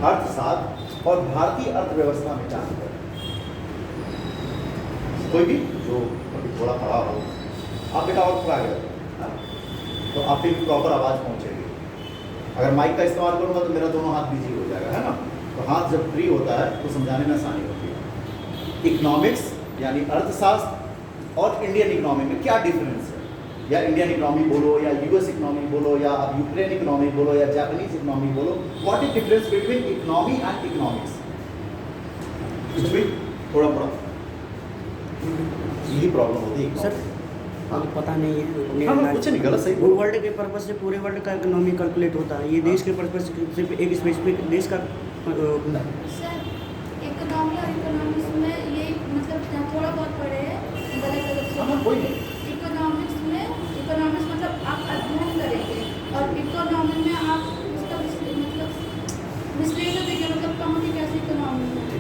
अर्थशास्त्र और भारतीय अर्थव्यवस्था में क्या अंतर है? कोई भी जो अभी थोड़ा पढ़ा हो, आप बेटा और थोड़ा आगे तो आप एक प्रॉपर आवाज़ पहुँचेगी। अगर माइक का इस्तेमाल करूँगा तो मेरा दोनों हाथ बिजी हो जाएगा, है ना? तो हाथ जब फ्री होता है तो समझाने में आसानी होती है। इकोनॉमिक्स यानी अर्थशास्त्र और इंडियन इकोनॉमी में क्या डिफरेंस है? या इंडियन इकोनॉमी बोलो या यूएस इकोनॉमी बोलो या आप यूक्रेन इकोनॉमी बोलो या जापानीज इकोनॉमी बोलो, what is difference between economy and economics? इसमें थोड़ा बड़ा यही प्रॉब्लम होती है सर। पता नहीं है। हाँ, कुछ नहीं, गलत सही वो वर्ल्ड के पर्पज से पूरे वर्ल्ड का इकोनॉमी कैलकुलेट होता है, ये देश के पर्पज से सिर्फ एक स्पेसिफिक देश का। सर इकोनॉमी और इकोनॉमिक्स में ये मतलब थोड़ा बहुत पढ़े हैं, गलत कोई नहीं। इकोनॉमिक्स मतलब आप अध्ययन करेंगे और इकोनॉमी में आप उसका मतलब विश्लेषण देंगे, मतलब कहाँ की कैसी इकोनॉमी है।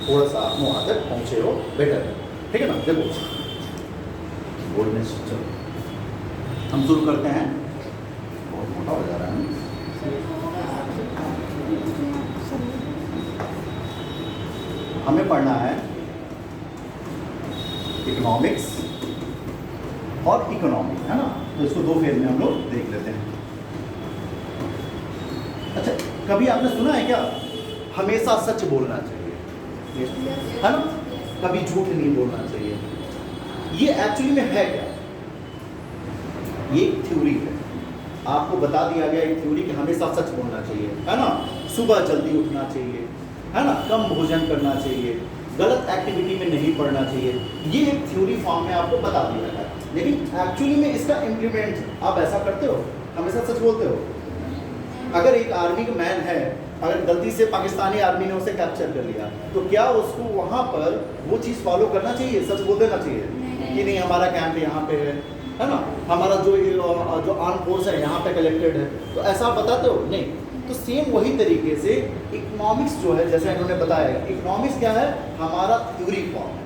थोड़ा सा आप वहाँ तक पहुँचे हो बेटर है, ठीक है ना? देखो बोलने से चलो हम शुरू करते हैं। बहुत मोटा हो जा रहा है। हमें पढ़ना है इकोनॉमिक्स और इकोनॉमी, है ना? तो इसको दो फेज में हम लोग देख लेते हैं। अच्छा, कभी आपने सुना है क्या हमेशा सच बोलना चाहिए, है ना? कभी झूठ नहीं बोलना चाहिए। ये एक्चुअली में है क्या? ये एक थ्योरी है, आपको बता दिया गया एक थ्योरी कि हमेशा सच बोलना चाहिए, है ना? सुबह जल्दी उठना चाहिए, है ना? कम भोजन करना चाहिए, गलत एक्टिविटी में नहीं पढ़ना चाहिए। ये एक थ्योरी फॉर्म में आपको बता दिया गया, लेकिन एक्चुअली में इसका इम्प्लीमेंट आप ऐसा करते हो? हमेशा सच बोलते हो? अगर एक आर्मी का मैन है, अगर गलती से पाकिस्तानी आर्मी ने उसे कैप्चर कर लिया, तो क्या उसको वहाँ पर वो चीज़ फॉलो करना चाहिए? सच बोल देना चाहिए कि नहीं हमारा कैंप यहाँ पे है ना? हमारा जो आर्म फोर्स है यहाँ पे कलेक्टेड है, तो ऐसा आप बताते हो? नहीं। तो सेम वही तरीके से इकोनॉमिक्स जो है, जैसे इन्होंने बताया, इकोनॉमिक्स क्या है? हमारा थ्योरी फॉर्म है,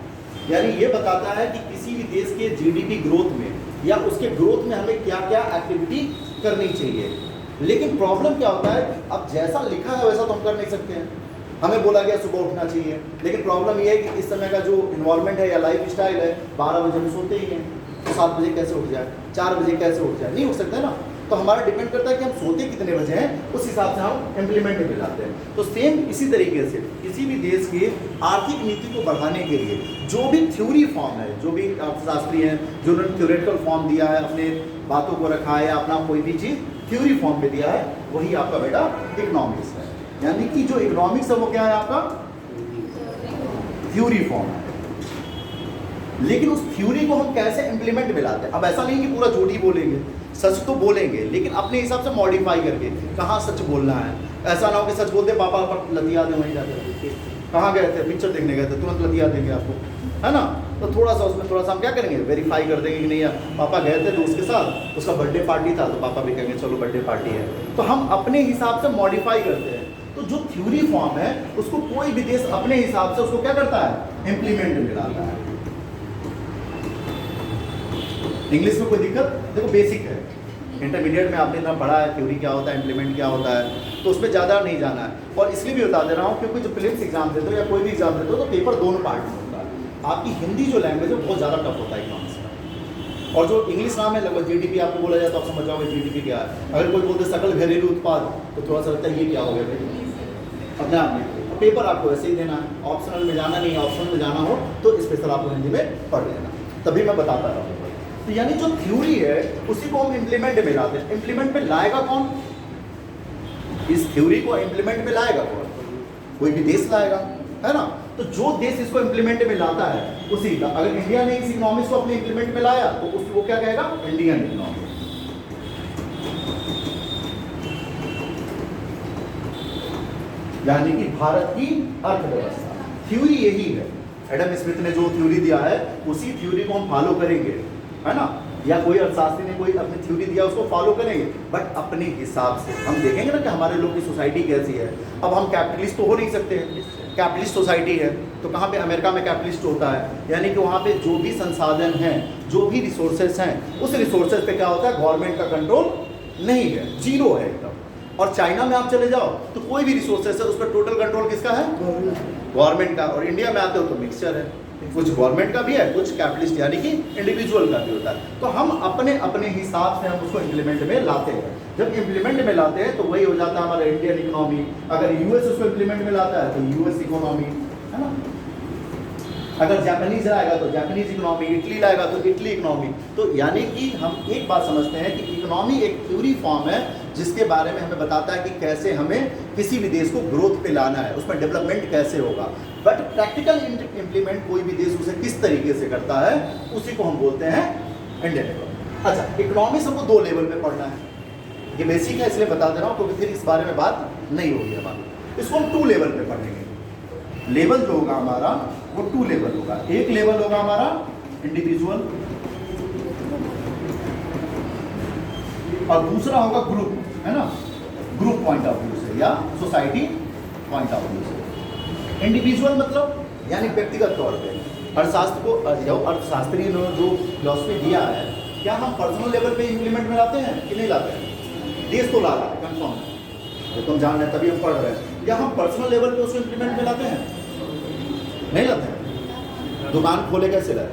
यानी ये बताता है कि किसी भी देश के जीडीपी ग्रोथ में या उसके ग्रोथ में हमें क्या क्या एक्टिविटी करनी चाहिए। लेकिन प्रॉब्लम क्या होता है कि अब जैसा लिखा है वैसा तो हम कर नहीं सकते हैं। हमें बोला गया सुबह उठना चाहिए, लेकिन प्रॉब्लम ये है कि इस समय का जो इन्वॉल्वमेंट है या लाइफ स्टाइल है, 12 बजे में सोते ही हैं, तो 7 बजे कैसे उठ जाए, 4 बजे कैसे उठ जाए? नहीं उठ सकते ना। तो हमारा डिपेंड करता है कि हम सोते कितने बजे हैं, उस हिसाब से हम इम्प्लीमेंट में लाते हैं। तो सेम इसी तरीके से किसी भी देश की आर्थिक नीति को बढ़ाने के लिए जो भी थ्योरी फॉर्म है, जो भी अर्थशास्त्री हैं जो उन्होंने थ्योरेटिकल फॉर्म दिया है, अपने बातों को रखा है, अपना कोई भी चीज़ थ्योरी फॉर्म में दिया है, वही आपका बेटा इकोनॉमिक्स है। यानी कि जो इकोनॉमिक्स है वो क्या है? आपका थ्योरी फॉर्म है। लेकिन उस थ्योरी को हम कैसे इम्प्लीमेंट में लाते हैं? अब ऐसा नहीं कि पूरा झूठ ही बोलेंगे, सच तो बोलेंगे, लेकिन अपने हिसाब से मॉडिफाई करके। कहाँ सच बोलना है? ऐसा ना हो कि सच बोलते पापा पर लतिया दे, वहीं जाते कहाँ गए थे, पिक्चर देखने गए थे, तुरंत लतिया देंगे आपको, है ना? तो थोड़ा सा उसमें थोड़ा सा हम क्या करेंगे, वेरीफाई कर देंगे कि नहीं यार पापा गए थे दोस्त के साथ, उसका बर्थडे पार्टी था, तो पापा भी कहेंगे चलो बर्थडे पार्टी है। तो हम अपने हिसाब से मॉडिफाई करते हैं। तो जो थ्योरी फॉर्म है उसको कोई भी देश अपने हिसाब से उसको क्या करता है? इम्प्लीमेंट में लाता है। इंग्लिश में कोई दिक्कत? देखो बेसिक है, इंटरमीडिएट में आपने इतना पढ़ा है थ्योरी क्या होता है, इम्प्लीमेंट क्या होता है, तो उसमें ज़्यादा नहीं जाना है। और इसलिए भी बता दे रहा हूँ क्योंकि जो प्रीलिम्स एग्जाम देते हो या कोई भी एग्जाम देते हो तो पेपर दोनों पार्ट में होता है। आपकी हिंदी जो लैंग्वेज है बहुत ज़्यादा टफ होता है इकोनॉमिक्स का, और जो इंग्लिश नाम है लगभग जीडीपी आपको बोला जाए तो आप समझ जाओगे जीडीपी क्या है। अगर कोई बोलते सकल घरेलू उत्पाद तो थोड़ा सा लगता है ये क्या हो गया भाई, अपने आप में। पेपर आपको ऐसे ही देना है, ऑप्शनल में जाना नहीं, ऑप्शनल में जाना हो तो स्पेशल आपको हिंदी में पढ़ लेना, तभी मैं बताता रहूँ। तो यानी जो थ्योरी है उसी को हम इम्प्लीमेंट में लाते हैं। इम्प्लीमेंट में लाएगा कौन? इस थ्योरी को इम्प्लीमेंट में लाएगा कौन? कोई भी देश लाएगा, है ना? तो जो देश इसको इम्प्लीमेंट में लाता है उसी का, अगर इंडिया ने इस इकोनॉमिक्स को अपने इम्प्लीमेंट में लाया तो उसको क्या कहेगा? Indian economics. यानी कि भारत की अर्थव्यवस्था। थ्योरी यही है, एडम स्मिथ ने जो थ्योरी दिया है उसी थ्योरी को हम फॉलो करेंगे, है ना? या कोई अर्थशास्त्री ने कोई अपनी थ्योरी दिया उसको फॉलो करेंगे, बट अपने हिसाब से। हम देखेंगे ना कि हमारे लोग की सोसाइटी कैसी है। अब हम कैपिटलिस्ट तो हो नहीं सकते, कैपिटलिस्ट सोसाइटी है तो कहाँ पे? अमेरिका में कैपिटलिस्ट होता है, यानी कि वहाँ पे जो भी संसाधन हैं, जो भी रिसोर्सेज हैं, उस रिसोर्सेज पे क्या होता है? गवर्नमेंट का कंट्रोल नहीं है, जीरो है एकदम। और चाइना में आप चले जाओ तो कोई भी रिसोर्सेस है उस पर टोटल कंट्रोल किसका है? गवर्नमेंट का। और इंडिया में आते हो तो मिक्सचर है, कुछ गवर्नमेंट का भी है, कुछ कैपिटलिस्ट यानी कि इंडिविजुअल का भी होता है। तो हम अपने अपने हिसाब से हम उसको इम्प्लीमेंट में लाते हैं। जब इम्प्लीमेंट में लाते हैं तो वही हो जाता है हमारा इंडियन इकोनॉमी। अगर यूएस उसको इम्प्लीमेंट में लाता है तो यूएस इकोनॉमी, है ना। अगर जापानीज आएगा तो जापानीज इकोनॉमी, इटली लाएगा तो इटली इकोनॉमी। तो यानी कि हम एक बात समझते हैं कि इकोनॉमी एक थ्योरी फॉर्म है जिसके बारे में हमें बताता है कि कैसे हमें किसी भी देश को ग्रोथ पे लाना है, उसमें डेवलपमेंट कैसे होगा। बट प्रैक्टिकल इम्प्लीमेंट कोई भी देश उसे किस तरीके से करता है उसी को हम बोलते हैं इंडियन इकोनॉमी। अच्छा, इकोनॉमिक्स हमको 2 लेवल पे पढ़ना है, ये बेसिक है इसलिए बता दे रहा हूँ क्योंकि फिर इस बारे में बात नहीं होगी हमारी। इसको हम 2 लेवल पे पढ़ेंगे। लेवल जो होगा हमारा वो 2 लेवल होगा। एक लेवल होगा हमारा इंडिविजुअल और दूसरा होगा ग्रुप, है ना, ग्रुप पॉइंट ऑफ व्यू से या सोसाइटी पॉइंट ऑफ व्यू से। इंडिविजुअल मतलब यानी व्यक्तिगत तौर पे अर्थशास्त्र को जो अर्थशास्त्री ने जो फिलॉसफी दिया है, क्या हम पर्सनल लेवल पे इम्प्लीमेंट में लाते हैं कि नहीं लाते हैं? देश तो ला रहा है कंफर्म, तो तुम जान रहे हैं तभी हम पढ़ रहे हैं। क्या हम पर्सनल लेवल पे उसको इम्प्लीमेंट में लाते हैं? नहीं लाते हैं। दुकान खोले कैसे लाए?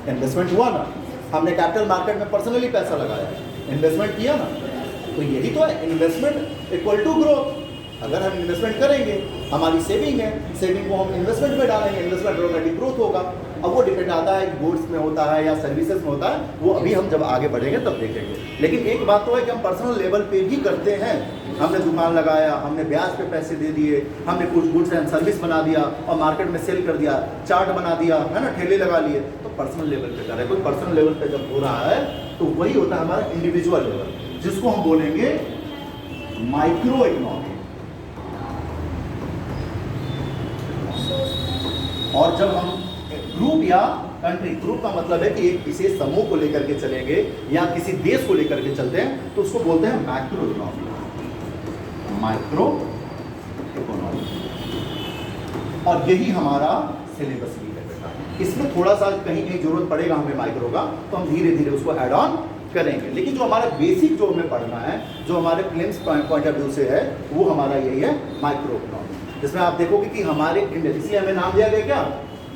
इन्वेस्टमेंट हुआ ना, हमने कैपिटल मार्केट में पर्सनली पैसा लगाया, इन्वेस्टमेंट किया ना। तो यही तो है इन्वेस्टमेंट इक्वल टू ग्रोथ। अगर हम इन्वेस्टमेंट करेंगे, हमारी सेविंग है, सेविंग को हम इन्वेस्टमेंट में डालेंगे, इन्वेस्टमेंट ऑटोमेटिक ग्रोथ होगा। अब वो डिपेंड आता है गुड्स में होता है या सर्विसेज में होता है, वो अभी हम जब आगे बढ़ेंगे तब देखेंगे। लेकिन एक बात तो है कि हम पर्सनल लेवल पे भी करते हैं। हमने दुकान लगाया, हमने ब्याज पे पैसे दे दिए, हमने कुछ गुड्स एंड सर्विस बना दिया और मार्केट में सेल कर दिया, चार्ट बना दिया, है ना, ठेले लगा लिए, तो पर्सनल लेवल पे कर रहे हैं। कोई पर्सनल लेवल पे जब हो रहा है तो वही होता है हमारा इंडिविजुअल लेवल, जिसको हम बोलेंगे माइक्रो इकोनॉमी। और जब हम ग्रुप या कंट्री, ग्रुप का मतलब है कि एक विशेष समूह को लेकर के चलेंगे या किसी देश को लेकर के चलते हैं तो उसको बोलते हैं मैक्रो इकोनॉमी। माइक्रो इकोनॉमी, और यही हमारा सिलेबस भी है बेटा। इसमें थोड़ा सा कहीं कहीं जरूरत पड़ेगा हमें माइक्रो का, तो हम धीरे धीरे उसको ऐड ऑन करेंगे। लेकिन जो हमारा बेसिक जो हमें पढ़ना है, जो हमारे क्लेम्स पॉइंट ऑफ व्यू से है, वो हमारा यही है माइक्रो इकोनॉमी। जिसमें आप देखोगे कि हमारे इंडियन, इसलिए हमें नाम दिया गया क्या?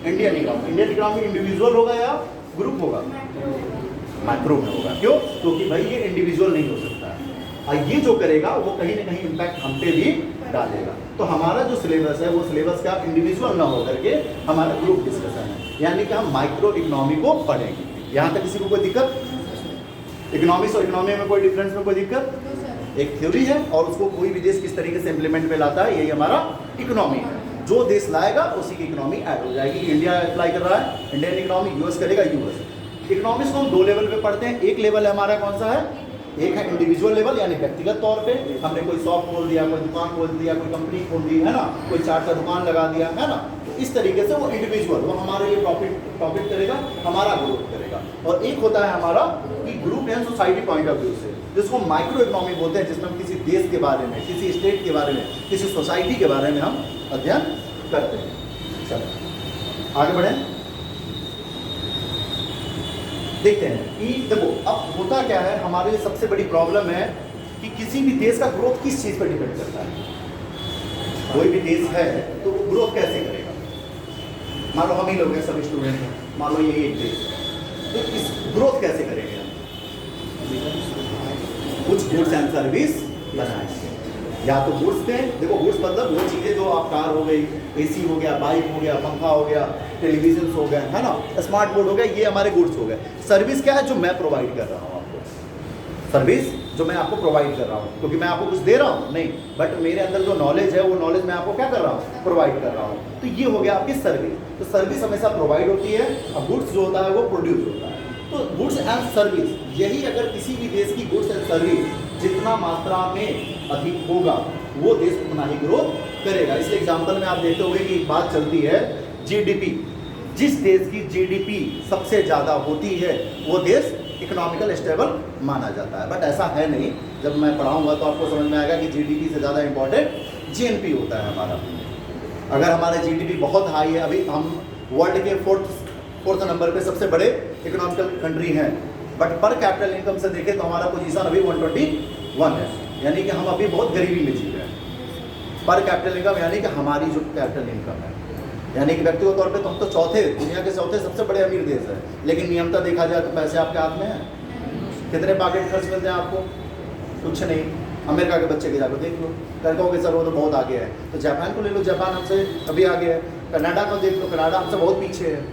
Indian economy. Indian economy individual होगा या ग्रुप होगा? माइक्रो में होगा। क्यों? क्योंकि भाई ये इंडिविजुअल नहीं हो सकता है, और ये जो करेगा वो कहीं ना कहीं इम्पैक्ट हम पे भी डालेगा। तो हमारा जो सिलेबस है वो सिलेबस का इंडिविजुअल ना होकर के हमारा ग्रुप डिस्कशन है, यानी कि हम माइक्रो इकोनॉमी को पढ़ेंगे। यहाँ तक किसी को कोई दिक्कत? इकोनॉमिक्स और इकोनॉमी में कोई डिफरेंस में कोई दिक्कत? एक थ्योरी है और उसको कोई भी देश किस तरीके से इम्प्लीमेंट में लाता है, यही हमारा इकोनॉमी है। जो देश लाएगा उसी की इकोनॉमी ऐड हो जाएगी। इंडिया अप्लाई कर रहा है इंडियन इकोनॉमी, यूएस करेगा यूएस। इकोनॉमिक्स को हम 2 लेवल पे पढ़ते हैं। एक लेवल है हमारा कौन सा है? एक है इंडिविजुअल लेवल, यानी व्यक्तिगत तौर पे हमने कोई शॉप खोल दिया, कोई दुकान खोल दिया, कोई कंपनी खोल दी, है ना, कोई चाट का दुकान लगा दिया, है ना। तो इस तरीके से वो इंडिविजुअल, वो हमारे लिए प्रॉफिट करेगा, हमारा ग्रोथ करेगा। और एक होता है हमारा कि group and society point of view से, जिसको माइक्रो इकोनॉमी बोलते हैं, जिसमें हम किसी देश के बारे में, किसी स्टेट के बारे में, किसी सोसाइटी के बारे में हम अध्ययन करते हैं। चलो आगे बढ़ें, देखते हैं कि देखो अब होता क्या है। हमारे लिए सबसे बड़ी प्रॉब्लम है कि किसी भी देश का ग्रोथ किस चीज़ पर डिपेंड करता है। कोई भी देश है तो वो ग्रोथ कैसे करेगा? मान लो हम ही लोग हैं, सब स्टूडेंट हैं, मान लो ये एक देश है, तो इस ग्रोथ कैसे करेंगे? कुछ गुड्स एंड सर्विस बनाएंगे, या तो गुड्स दें। देखो गुड्स मतलब वो चीज़ें जो आप, कार हो गई, एसी हो गया, बाइक हो गया, पंखा हो गया, टेलीविजन हो गया, है ना, स्मार्ट बोर्ड हो गया, ये हमारे गुड्स हो गए। सर्विस क्या है? जो मैं प्रोवाइड कर रहा हूँ आपको, सर्विस जो मैं आपको प्रोवाइड कर रहा हूँ, क्योंकि मैं आपको कुछ दे रहा हूँ नहीं, बट मेरे अंदर जो नॉलेज है वो नॉलेज मैं आपको क्या कर रहा हूँ? प्रोवाइड कर रहा हूँ। तो ये हो गया आपकी सर्विस। तो सर्विस हमेशा प्रोवाइड होती है, और गुड्स जो होता है वो प्रोड्यूस होता है। तो गुड्स एंड सर्विस, यही अगर किसी भी देश की गुड्स एंड सर्विस जितना मात्रा में अधिक होगा वो देश उतना ही ग्रोथ करेगा। इसलिए एग्जाम्पल में आप देखते होंगे कि एक बात चलती है जीडीपी। जिस देश की जीडीपी सबसे ज़्यादा होती है वो देश इकोनॉमिकल स्टेबल माना जाता है, बट ऐसा है नहीं। जब मैं पढ़ाऊंगा तो आपको समझ में आएगा कि जीडीपी से ज़्यादा इंपॉर्टेंट जीएनपी होता है हमारा। अगर हमारा जीडीपी बहुत हाई है, अभी हम वर्ल्ड के फोर्थ नंबर पे सबसे बड़े इकोनॉमिकल कंट्री हैं, बट पर कैपिटल इनकम से देखें तो हमारा पोजीशन अभी 121 है। यानी कि हम अभी बहुत गरीबी में जी रहे हैं। पर कैपिटल इनकम यानी कि हमारी जो कैपिटल इनकम है, यानी कि व्यक्तिगत तौर पे तो हम तो दुनिया के चौथे सबसे बड़े अमीर देश है, लेकिन नियमता देखा जाए तो पैसे आपके हाथ में हैं। कितने पॉकेट खर्च मिलते हैं आपको? कुछ नहीं। अमेरिका के बच्चे के जाकर देख लो, कर कहोगे सर वो तो बहुत आगे है, तो जापान को ले लो, जापान हमसे अभी आगे है। कनाडा को देख लो, कनाडा हमसे बहुत पीछे है,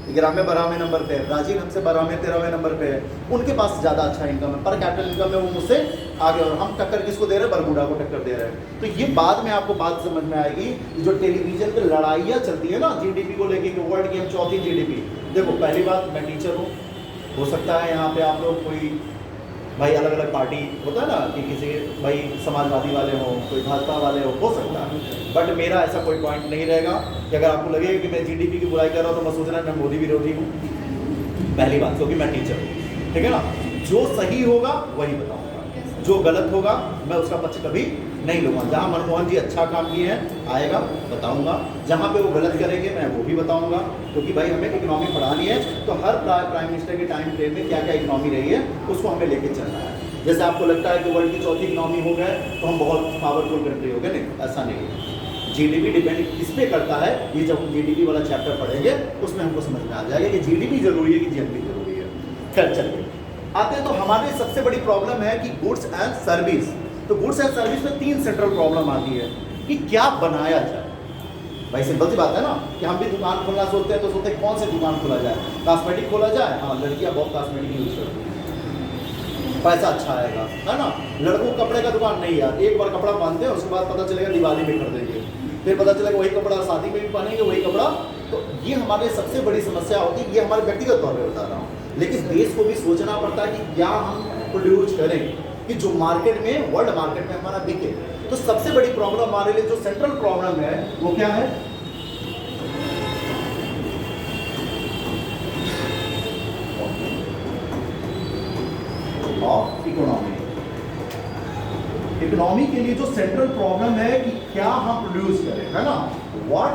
11वें 12वें नंबर पे है। ब्राज़ील हमसे 12वें 13वें नंबर पे है, उनके पास ज़्यादा अच्छा इनकम है, पर कैपिटल इनकम में वो मुझसे आगे, और हम टक्कर किसको दे रहे हैं? बरमूडा को टक्कर दे रहे हैं। तो ये बाद में आपको बात समझ में आएगी, जो टेलीविजन पे लड़ाइयाँ चलती है ना जीडीपी को लेके कि वर्ल्ड की हम चौथी जीडीपी। देखो पहली बात, मैं टीचर हूँ, हो सकता है यहाँ पे आप लोग कोई भाई अलग अलग पार्टी होता है ना कि किसी भाई समाजवादी वाले हो, कोई भाजपा वाले हो सकता है, बट मेरा ऐसा कोई पॉइंट नहीं रहेगा कि अगर आपको लगेगा कि मैं जीडीपी की बुराई कर रहा हूँ तो मैं सोच रहा मैं मोदी विरोधी हूँ। पहली बात, क्योंकि मैं टीचर हूँ, ठीक है ना। जो सही होगा वही बताऊँगा, जो गलत होगा मैं उसका पक्ष कभी नहीं लूँगा। जहाँ मनमोहन जी अच्छा काम किए हैं आएगा बताऊँगा, जहाँ पे वो गलत करेंगे मैं वो भी बताऊँगा, क्योंकि भाई हमें इकोनॉमी पढ़ानी है तो हर प्राइम मिनिस्टर के टाइम फ्रेम में क्या क्या इकोनॉमी रही है उसको हमें लेके चलना है। जैसे आपको लगता है कि वर्ल्ड की चौथी इकोनॉमी हो गए तो हम बहुत पावरफुल कंट्री हो गए, नहीं ऐसा नहीं है। जीडीपी डिपेंड किस पे करता है, ये जब हम जीडीपी वाला चैप्टर पढ़ेंगे उसमें हमको समझ में आ जाएगा कि जीडीपी जरूरी है कि जीएनपी जरूरी है। खैर चलिए आते हैं, तो हमारी सबसे बड़ी प्रॉब्लम है कि गुड्स एंड सर्विस। तो गुड्स एंड सर्विस में 3 सेंट्रल प्रॉब्लम आती है कि क्या बनाया जाए। भाई सिंपल सी बात है ना कि हम भी दुकान खोलना सोचते हैं तो सोचते हैं कौन सी दुकान खोला जाए, कॉस्मेटिक खोला जाए, हाँ लड़कियां बहुत कॉस्मेटिक यूज करती हैं, पैसा अच्छा आएगा, है ना। लड़कों कपड़े का दुकान नहीं यार, एक बार कपड़ा पहनते हैं उसके बाद पता चलेगा दिवाली में खरीदेंगे, फिर पता चलेगा वही कपड़ा शादी में भी पहनेंगे वही कपड़ा। तो ये हमारे सबसे बड़ी समस्या होती है, ये हमारे व्यक्तिगत तौर पर बता रहा हूँ, लेकिन देश को भी सोचना पड़ता है कि क्या हम प्रोड्यूस करें कि जो मार्केट में, वर्ल्ड मार्केट में हमारा बिके। तो सबसे बड़ी प्रॉब्लम हमारे लिए जो सेंट्रल प्रॉब्लम है वो क्या है? Of economy. इकोनॉमी के लिए जो सेंट्रल प्रॉब्लम है कि क्या हम प्रोड्यूस करें, है ना, व्हाट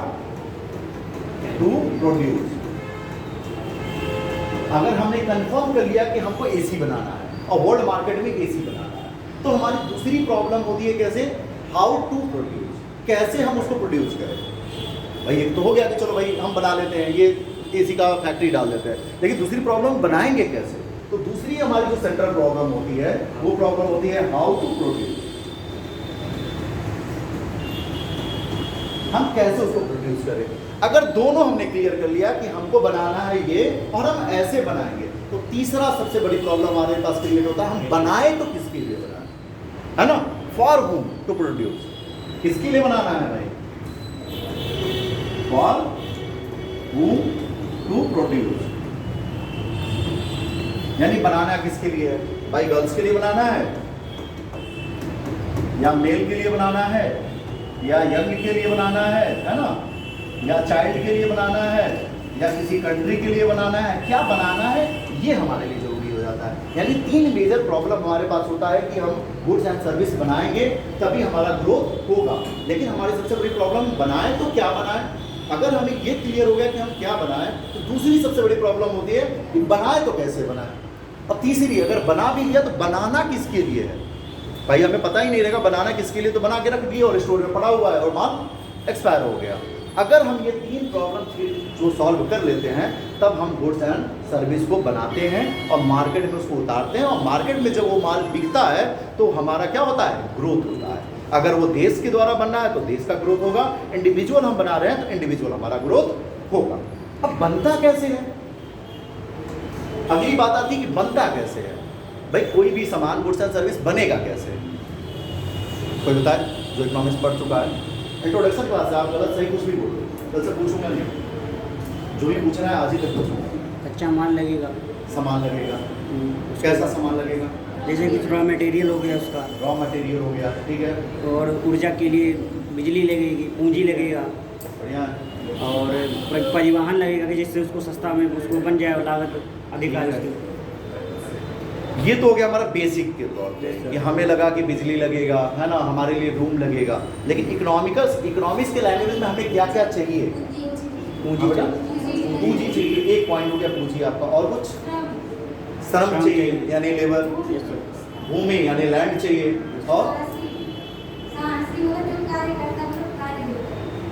टू प्रोड्यूस। अगर हमने कंफर्म कर लिया कि हमको एसी बनाना है और वर्ल्ड मार्केट में एसी बनाना है, तो हमारी दूसरी प्रॉब्लम होती है कैसे, हाउ टू प्रोड्यूस, कैसे हम उसको प्रोड्यूस करें। भाई एक तो हो गया कि चलो भाई हम बना लेते हैं, ये एसी का फैक्ट्री डाल देते हैं, लेकिन दूसरी प्रॉब्लम बनाएंगे कैसे। तो दूसरी हमारी जो सेंट्रल प्रॉब्लम होती है वो प्रॉब्लम होती है हाउ टू प्रोड्यूस, हम कैसे उसको प्रोड्यूस करें। अगर दोनों हमने क्लियर कर लिया कि हमको बनाना है ये और हम ऐसे बनाएंगे, तो तीसरा सबसे बड़ी प्रॉब्लम हमारे पास क्रिएट होता है, हम बनाए तो किसके लिए बनाए, है ना, फॉर हुम टू प्रोड्यूस, किसके लिए बनाना है भाई, फॉर हुम टू प्रोड्यूस, यानी बनाना किसके लिए है भाई, गर्ल्स के लिए बनाना है या मेल के लिए बनाना है या यंग के लिए बनाना है ना, या चाइल्ड के लिए बनाना है या किसी कंट्री के लिए बनाना है, क्या बनाना है ये हमारे लिए जरूरी हो जाता है। यानी 3 मेजर प्रॉब्लम हमारे पास होता है कि हम गुड्स एंड सर्विस बनाएंगे तभी हमारा ग्रोथ होगा, लेकिन हमारी सबसे बड़ी प्रॉब्लम बनाए तो क्या बनाए। अगर हमें ये क्लियर हो गया कि हम क्या बनाएं, तो दूसरी सबसे बड़ी प्रॉब्लम होती है कि बनाए तो कैसे बनाए, और तीसरी अगर बना भी लिया तो बनाना किसके लिए है। भाई हमें पता ही नहीं रहेगा बनाना किसके लिए, तो बना के रख दिया और स्टोर में पड़ा हुआ है और माल एक्सपायर हो गया। अगर हम ये 3 प्रॉब्लम जो सॉल्व कर लेते हैं तब हम गुड्स एंड सर्विस को बनाते हैं और मार्केट में उसको उतारते हैं, और मार्केट में जब वो माल बिकता है तो हमारा क्या होता है, ग्रोथ होता है। अगर वो देश के द्वारा बनना है तो देश का ग्रोथ होगा, इंडिविजुअल हम बना रहे हैं तो इंडिविजुअल हमारा ग्रोथ होगा। अब बनता कैसे है, अगली बात आती है कि बनता कैसे है। भाई कोई भी सामान गुड्स एंड सर्विस बनेगा कैसे, कोई बताए जो इकोनॉमिक्स पढ़ चुका है। इंट्रोडक्शन क्लास है, आप गलत सही कुछ भी बोलो, कल से पूछूंगा नहीं, जो भी पूछना है आज ही तक पूछूंगा। कच्चा माल लगेगा, सामान लगेगा, कैसा सामान लगेगा, जैसे कुछ रॉ मटेरियल हो गया, उसका रॉ मटेरियल हो गया, ठीक है, और ऊर्जा के लिए बिजली लगेगी, पूंजी लगेगा, बढ़िया, और परिवहन लगेगा कि जिससे उसको सस्ता में उसको बन जाए और लागत अधिक आए उसकी। ये तो हो गया हमारा बेसिक के तौर पे कि हमें लगा कि बिजली लगेगा, है ना, हमारे लिए रूम लगेगा, लेकिन इकोनॉमिक्स के लैंग्वेज में हमें क्या क्या चाहिए, पूंजी चाहिए, एक पॉइंट हो गया पूंजी आपका, और कुछ श्रम चाहिए यानी लेबर, भूमि यानी लैंड चाहिए, और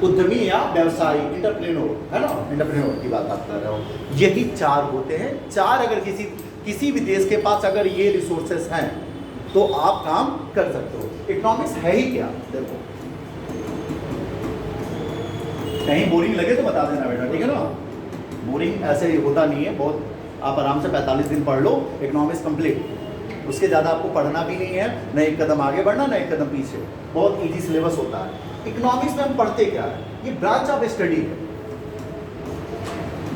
उद्यमी या व्यवसायी, इंटरप्रेन्योर, है ना, इंटरप्रेन्योर की बात आप कर रहे हो। यही 4 होते हैं। 4 अगर किसी भी देश के पास अगर ये रिसोर्सेस हैं तो आप काम कर सकते हो। इकोनॉमिक्स है ही क्या, देखो कहीं बोरिंग लगे तो बता देना बेटा, ठीक है ना। बोरिंग ऐसे ही होता नहीं है, बहुत आप आराम से 45 दिन पढ़ लो, इकोनॉमिक्स कंप्लीट। उसके ज़्यादा आपको पढ़ना भी नहीं है, न एक कदम आगे बढ़ना न एक कदम पीछे, बहुत इजी सिलेबस होता है। इकोनॉमिक्स में हम पढ़ते क्या है, ये ब्रांच ऑफ स्टडी है,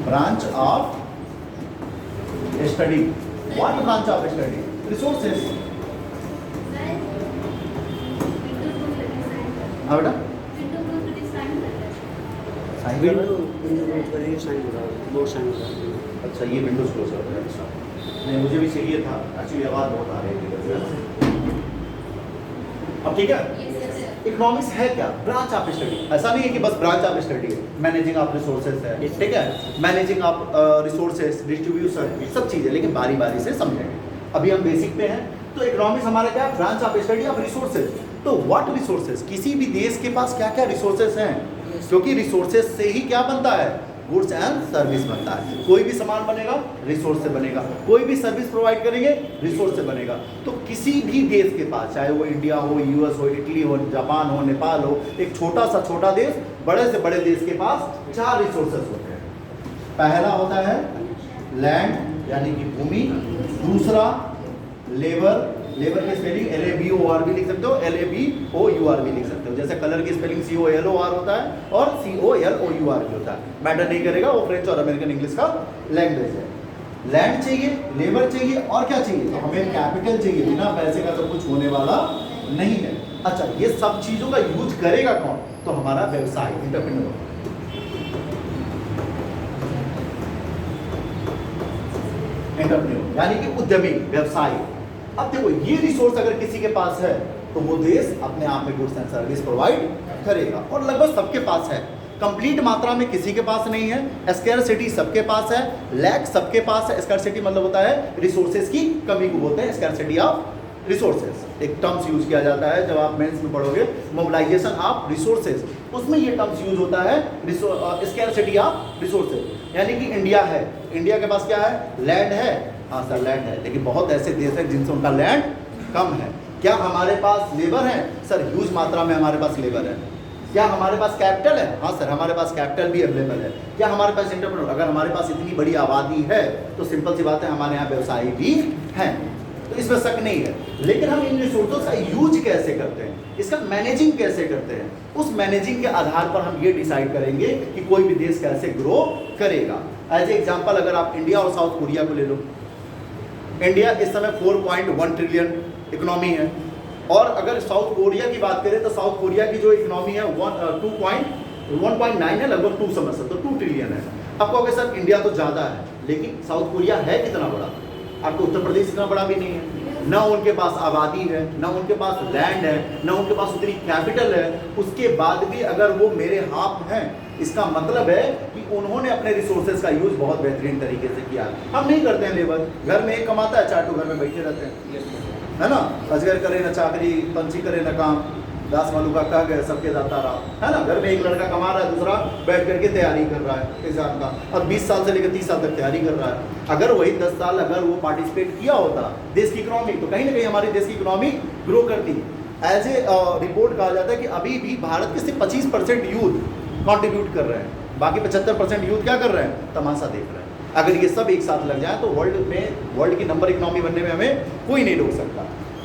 branch of study. What branch of study? Resources. हाँ बेटा, साइन कर रहे हो? विंडो क्लोज करेंगे, साइन होगा, बोर्ड साइन होगा। अच्छा, ये विंडोज क्लोज कर रहे हैं। अच्छा नहीं, मुझे भी चाहिए था एक्चुअली, आवाज़ बहुत आ रही है। अब ठीक है, इकोनॉमिक्स है क्या? Branch of study. ऐसा नहीं है कि बस ब्रांच ऑफ स्टडी है, मैनेजिंग ऑफ रिसोर्सेज है, ठीक है, मैनेजिंग ऑफ रिसोर्सेज, डिस्ट्रीब्यूशन, सब चीज़ें, लेकिन बारी बारी से समझेंगे। अभी हम बेसिक पे हैं, तो इकोनॉमिक्स हमारा क्या है? Branch of study of resources. तो व्हाट रिसोर्सेज, किसी भी देश के पास क्या क्या रिसोर्सेज हैं, क्योंकि रिसोर्सेज से ही क्या बनता है? गुड्स एंड सर्विस बनता है। कोई भी सामान बनेगा रिसोर्स से बनेगा, कोई भी सर्विस प्रोवाइड करेंगे रिसोर्स से बनेगा। तो किसी भी देश के पास, चाहे वो इंडिया हो, यूएस हो, इटली हो, जापान हो, नेपाल हो, एक छोटा देश, बड़े से बड़े देश के पास 4 रिसोर्सेज होते हैं। पहला होता है लैंड यानी कि भूमि, दूसरा लेबर, लेबर की स्पेलिंग LABOR भी लिख सकते हो, LABOUR भी लिख सकते हो। जैसे कलर की स्पेलिंग COLOR होता है और COLOUR भी होता है, मैटर नहीं करेगा, वो फ्रेंच और अमेरिकन इंग्लिश का लैंग्वेज है। लैंड चाहिए, लेबर चाहिए और क्या चाहिए? तो हमें कैपिटल चाहिए, बिना पैसे का तो कुछ होने वाला नहीं है। अच्छा, ये सब चीज़ों का यूज करेगा कौन? तो हमारा व्यवसाय, एंटरप्रेन्योर, यानी कि उद्यमी, व्यवसायी। अब देखो, ये रिसोर्स अगर किसी के पास है तो वो देश अपने आप में गुड्स एंड सर्विस प्रोवाइड करेगा, और लगभग सबके पास है। कंप्लीट मात्रा में किसी के पास नहीं है। स्कैरसिटी सबके पास है, लैक सबके पास है। स्कैरसिटी मतलब होता है रिसोर्सेज की कमी को बोलते हैं, स्कैरसिटी ऑफ रिसोर्सेज। एक टर्म्स यूज किया जाता है जब आप मेंस में पढ़ोगे, मोबिलाइजेशन ऑफ रिसोर्सेज, उसमें ये टर्म्स यूज होता है, स्कैरसिटी ऑफ रिसोर्सेज। यानी कि इंडिया है, इंडिया के पास क्या है? लैंड है, हाँ सर लैंड है, लेकिन बहुत ऐसे देश हैं जिनसे उनका लैंड कम है। क्या हमारे पास लेबर है? सर ह्यूज मात्रा में हमारे पास लेबर है। क्या हमारे पास कैपिटल है? हाँ सर, हमारे पास कैपिटल भी अवेलेबल है। क्या हमारे पास एंटरप्रेन्योर? अगर हमारे पास इतनी बड़ी आबादी है तो सिंपल सी बात है, हमारे यहाँ व्यवसायी भी हैं, तो इसमें शक नहीं है। लेकिन हम इन रिसोर्सों का यूज कैसे करते हैं, इसका मैनेजिंग कैसे करते हैं, उस मैनेजिंग के आधार पर हम ये डिसाइड करेंगे कि कोई भी देश कैसे ग्रो करेगा। एज एग्जाम्पल अगर आप इंडिया और साउथ कोरिया को ले लो, इंडिया इस समय 4.1 ट्रिलियन इकोनॉमी है, और अगर साउथ कोरिया की बात करें तो साउथ कोरिया की जो इकोनॉमी है 1.9 है, लगभग 2 समझ सकते हो, 2 ट्रिलियन है। आप कहोगे सर इंडिया तो ज़्यादा है, लेकिन साउथ कोरिया है कितना बड़ा? आपको उत्तर प्रदेश इतना बड़ा भी नहीं है। ना उनके पास आबादी है, ना उनके पास लैंड है, ना उनके पास उतनी कैपिटल है। उसके बाद भी अगर वो मेरे हाथ हैं, इसका मतलब है कि उन्होंने अपने रिसोर्सेज का यूज बहुत बेहतरीन तरीके से किया। हम नहीं करते हैं। लेबर घर में एक कमाता है, 4 तो घर में बैठे रहते हैं, है ना। अजगर करे ना चाकरी, पंछी करे ना काम, दास मालू का कह गए सबके दाता रहा, है ना। घर में एक लड़का कमा रहा है, दूसरा बैठ करके तैयारी कर रहा है एग्जाम का, और 20 साल से लेकर 30 साल तक तैयारी कर रहा है। अगर वही 10 साल अगर वो पार्टिसिपेट किया होता देश की इकोनॉमी, तो कहीं ना कहीं हमारी देश की इकोनॉमी ग्रो करती। एज ए रिपोर्ट कहा जाता है कि अभी भी भारत के सिर्फ 25% यूथ कॉन्ट्रीब्यूट कर रहे हैं, बाकी 75% यूथ क्या कर रहे हैं? तमाशा देख रहे हैं। अगर ये सब एक साथ लग जाए तो वर्ल्ड की नंबर इकोनॉमी बनने में हमें कोई नहीं रोक सकता।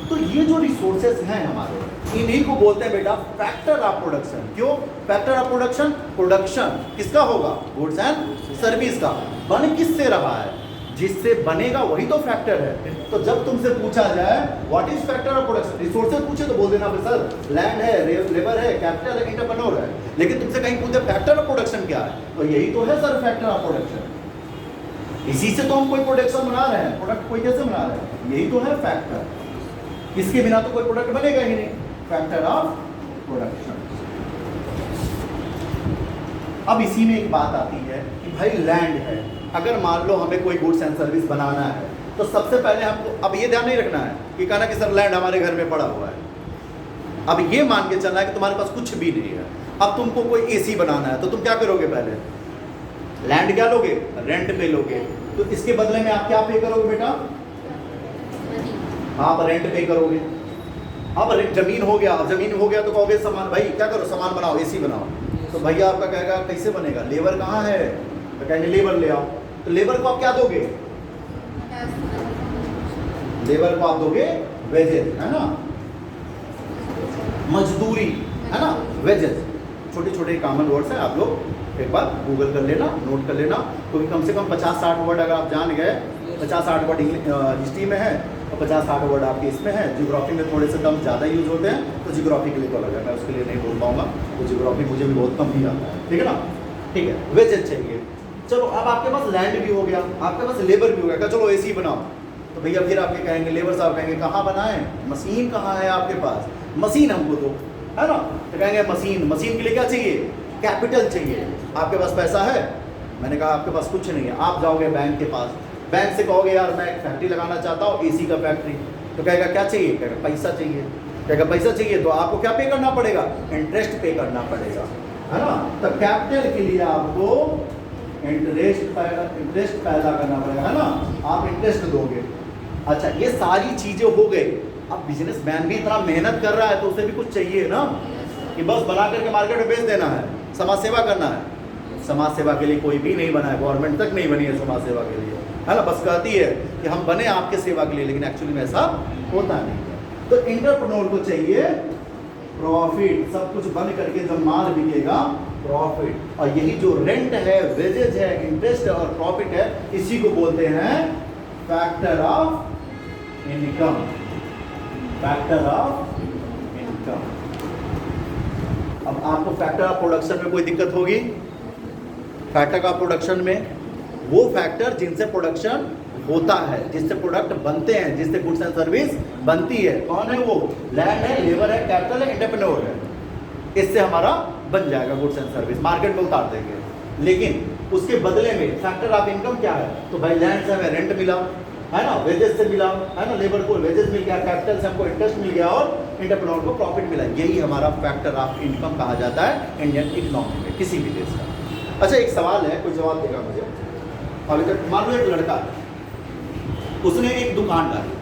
तो ये जो रिसोर्सेज हैं हमारे, इन्हीं को बोलते हैं बेटा फैक्टर ऑफ प्रोडक्शन। क्यों फैक्टर ऑफ प्रोडक्शन? प्रोडक्शन किसका होगा? गुड्स एंड सर्विस का। बन किससे रहा है? जिससे बनेगा वही तो फैक्टर है। तो जब तुमसे पूछा जाए what is factor of production, resources पूछे तो बोल देना सर लैंड है, लेबर है, कैपिटल है, एंटरप्रेन्योर है। लेकिन तुमसे कहीं पूछे फैक्टर ऑफ प्रोडक्शन क्या है, तो यही तो है सर फैक्टर ऑफ प्रोडक्शन। इसी से तो हम कोई प्रोडक्शन बना रहे हैं। प्रोडक्ट कोई कैसे बना रहे हैं? यही तो है फैक्टर। इसके बिना तो कोई प्रोडक्ट बनेगा ही नहीं। Factor of production. अब इसी में एक बात आती है कि भाई लैंड है, अगर मान लो हमें कोई गुड्स एंड सर्विस बनाना है तो सबसे पहले हमको अब ये ध्यान नहीं रखना है कि कहना कि सर लैंड हमारे घर में पड़ा हुआ है। अब ये मान के चलना है कि तुम्हारे पास कुछ भी नहीं है, अब तुमको कोई एसी बनाना है तो तुम क्या करोगे? पहले लैंड क्या लोगे? रेंट पे लोगे। तो इसके बदले में आप क्या पे करोगे बेटा? आप रेंट पे करोगे। अब जमीन हो गया, अब जमीन हो गया तो कहोगे सामान, भाई क्या करो, सामान बनाओ, एसी बनाओ। तो भैया आपका कहेगा कैसे बनेगा, लेबर कहाँ है? तो कहेंगे लेबर ले आओ। तो लेबर को आप क्या दोगे? लेबर को आप दोगे वेजेस, है ना, मजदूरी, है ना, वेजेस। छोटे छोटे कॉमन वर्ड्स हैं, आप लोग एक बार गूगल कर लेना, नोट कर लेना। क्योंकि कम से कम 50-60 वर्ड अगर आप जान गए, 50-60 वर्ड हिस्ट्री में है और 50-60 वर्ड आपके इसमें है। जियोग्राफी में थोड़े से कम ज़्यादा यूज होते हैं, तो जियोग्राफी के लिए तो अलग है, मैं उसके लिए नहीं बोल पाऊंगा। तो जियोग्राफी मुझे भी बहुत कम ही आता है, ठीक है ना। ठीक है, वेजेस चाहिए। चलो अब आपके पास लैंड भी हो गया, आपके पास लेबर भी हो गया, चलो एसी बनाओ। तो भैया फिर आपके कहेंगे, लेबर साहब कहेंगे कहाँ बनाएं, मशीन कहाँ है आपके पास, मशीन हमको दो, है ना। तो कहेंगे मशीन, मशीन के लिए क्या चाहिए? कैपिटल चाहिए। आपके पास पैसा है? मैंने कहा आपके पास कुछ नहीं है। आप जाओगे बैंक के पास, बैंक से कहोगे यार मैं एक फैक्ट्री लगाना चाहता हूँ, एसी का फैक्ट्री। तो कहेगा क्या चाहिए? कहेगा पैसा चाहिए। कहेगा पैसा चाहिए, तो आपको क्या पे करना पड़ेगा? इंटरेस्ट पे करना पड़ेगा, है ना। तो कैपिटल के लिए आपको इंटरेस्ट पैदा करना पड़ेगा, है ना। आप इंटरेस्ट दोगे। अच्छा, ये सारी चीजें हो गई। अब बिजनेसमैन भी इतना मेहनत कर रहा है तो उसे भी कुछ चाहिए ना, कि बस बना करके मार्केट में बेच देना है, समाज सेवा करना है। समाज सेवा के लिए कोई भी नहीं बना है, गवर्नमेंट तक नहीं बनी है समाज सेवा के लिए, है ना। बस कहती है कि हम बने आपके सेवा के लिए, लेकिन एक्चुअली में ऐसा होता नहीं है। तो एंटरप्रेन्योर को चाहिए प्रॉफिट, सब कुछ बन करके जब माल बिकेगा प्रॉफिट। और यही जो रेंट है, वेजेज है, इंटरेस्ट है और प्रॉफिट है, इसी को बोलते हैं factor of income. Factor of income. अब आपको फैक्टर ऑफ प्रोडक्शन में कोई दिक्कत होगी? फैक्टर ऑफ प्रोडक्शन में वो फैक्टर जिनसे प्रोडक्शन होता है, जिससे प्रोडक्ट बनते हैं, जिससे गुड्स एंड सर्विस बनती है, कौन है वो? लैंड है, लेबर है, कैपिटल है, एंटरप्रेन्योर है। इससे हमारा बन जाएगा गुड्स एंड सर्विस, मार्केट में उतार देंगे। लेकिन उसके बदले में फैक्टर ऑफ इनकम क्या है? तो भाई लैंड से हमें रेंट मिला, है ना, वेजेस से मिला, है ना, लेबर को वेजेस मिल गया, कैपिटल से हमको इंटरेस्ट मिल गया और एंटरप्रेन्योर को प्रॉफिट मिला। यही हमारा फैक्टर ऑफ इनकम कहा जाता है इंडियन इकोनॉमी में, किसी भी देश का। अच्छा, एक सवाल है, कोई जवाब देगा मुझे? अभी तक मान लो एक लड़का है, उसने एक दुकान डाली,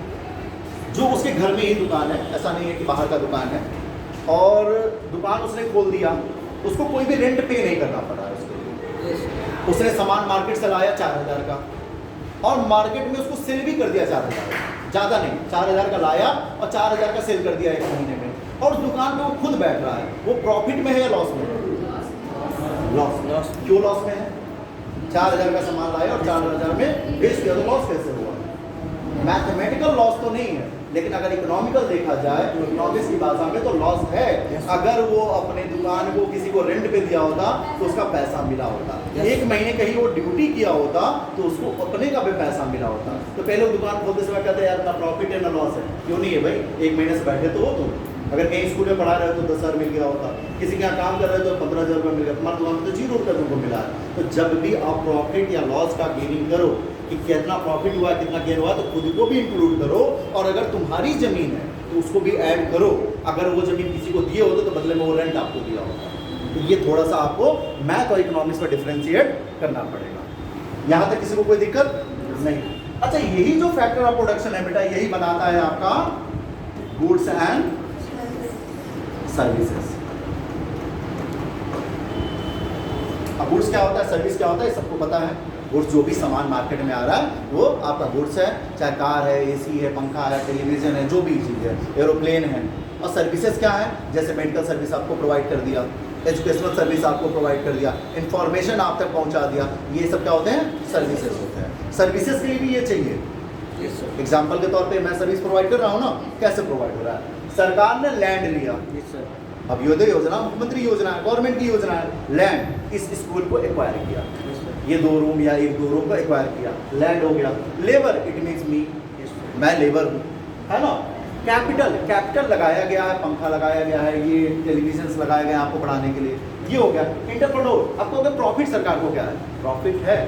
जो उसके घर में ही दुकान है, ऐसा नहीं है कि बाहर का दुकान है, और दुकान उसने खोल दिया, उसको कोई भी रेंट पे नहीं करना पड़ा है उसके लिए। उसने सामान मार्केट से लाया 4000 का, और मार्केट में उसको सेल भी कर दिया 4000 का, ज़्यादा नहीं, 4000 का लाया और 4000 का सेल कर दिया एक महीने में। और उस दुकान पे वो खुद बैठ रहा है, वो प्रॉफिट में है या लॉस में? लॉस। क्यों लॉस में है? 4000 का सामान लाया और 4000 में बेच दिया, तो लॉस कैसे हुआ? मैथमेटिकल लॉस तो नहीं है, लेकिन अगर इकोनॉमिकल देखा जाए तो इकोनॉमिक्स की भाषा में तो लॉस है। अगर वो अपने दुकान को किसी को रेंट पे दिया होता तो उसका पैसा मिला होता, एक महीने कहीं वो ड्यूटी किया होता तो उसको अपने का भी पैसा मिला होता। तो पहले वो दुकान खोलते समय कहते यार ना प्रॉफिट है ना लॉस है। क्यों नहीं है भाई? एक महीने से बैठे तो हो तुम, अगर कहीं स्कूल में पढ़ा रहे हो तो 10,000 मिल गया होता, किसी के यहाँ काम कर रहे हो तो 15,000 रुपये मिल गया, तुम्हारे दुकान में तो 0 रुपये तुमको मिला है। तो जब भी आप प्रॉफिट या लॉस का गेनिंग करो कि कितना प्रॉफिट हुआ, कितना गेन हुआ, तो खुद को भी इंक्लूड करो, और अगर तुम्हारी जमीन है तो उसको भी ऐड करो। अगर वो जमीन किसी को दिए होते तो बदले में वो रेंट आपको दिया होता। तो ये थोड़ा सा आपको मैथ और इकोनॉमिक्स में डिफरेंशिएट करना पड़ेगा। यहाँ तक किसी को कोई दिक्कत नहीं? अच्छा, यही जो फैक्टर ऑफ प्रोडक्शन है बेटा, यही बनाता है आपका गुड्स एंड सर्विसेज। अब गुड्स क्या होता है, सर्विस क्या होता है, सबको पता है। गुड्स जो भी सामान मार्केट में आ रहा है वो आपका गुड्स है, चाहे कार है, एसी है, पंखा है, टेलीविजन है, जो भी चीज़ है, एरोप्लेन है। और सर्विसेज क्या है? जैसे मेडिकल सर्विस आपको प्रोवाइड कर दिया, एजुकेशनल सर्विस आपको प्रोवाइड कर दिया, इंफॉर्मेशन आप तक पहुंचा दिया, ये सब क्या होते हैं? सर्विसेज होते हैं। सर्विसेज के लिए भी ये चाहिए। एग्जाम्पल के तौर पे मैं सर्विस प्रोवाइड कर रहा हूँ ना, कैसे प्रोवाइड हो रहा है? सरकार ने लैंड लिया, अब योदय योजना मुख्यमंत्री योजना है, गवर्नमेंट की योजना है, लैंड, इस स्कूल को एक्वायर किया, ये 2 रूम या 1-2 रूम को एक्वायर किया, लैंड हो गया। लेबर, इट मीन्स मी, मैं लेबर हूँ, है ना। कैपिटल, कैपिटल लगाया गया है, पंखा लगाया गया है, ये टेलीविजन लगाया गया है आपको पढ़ाने के लिए, ये हो गया। एंटरप्रेन्योर, आपको अगर प्रॉफिट, सरकार को क्या है? प्रॉफिट है,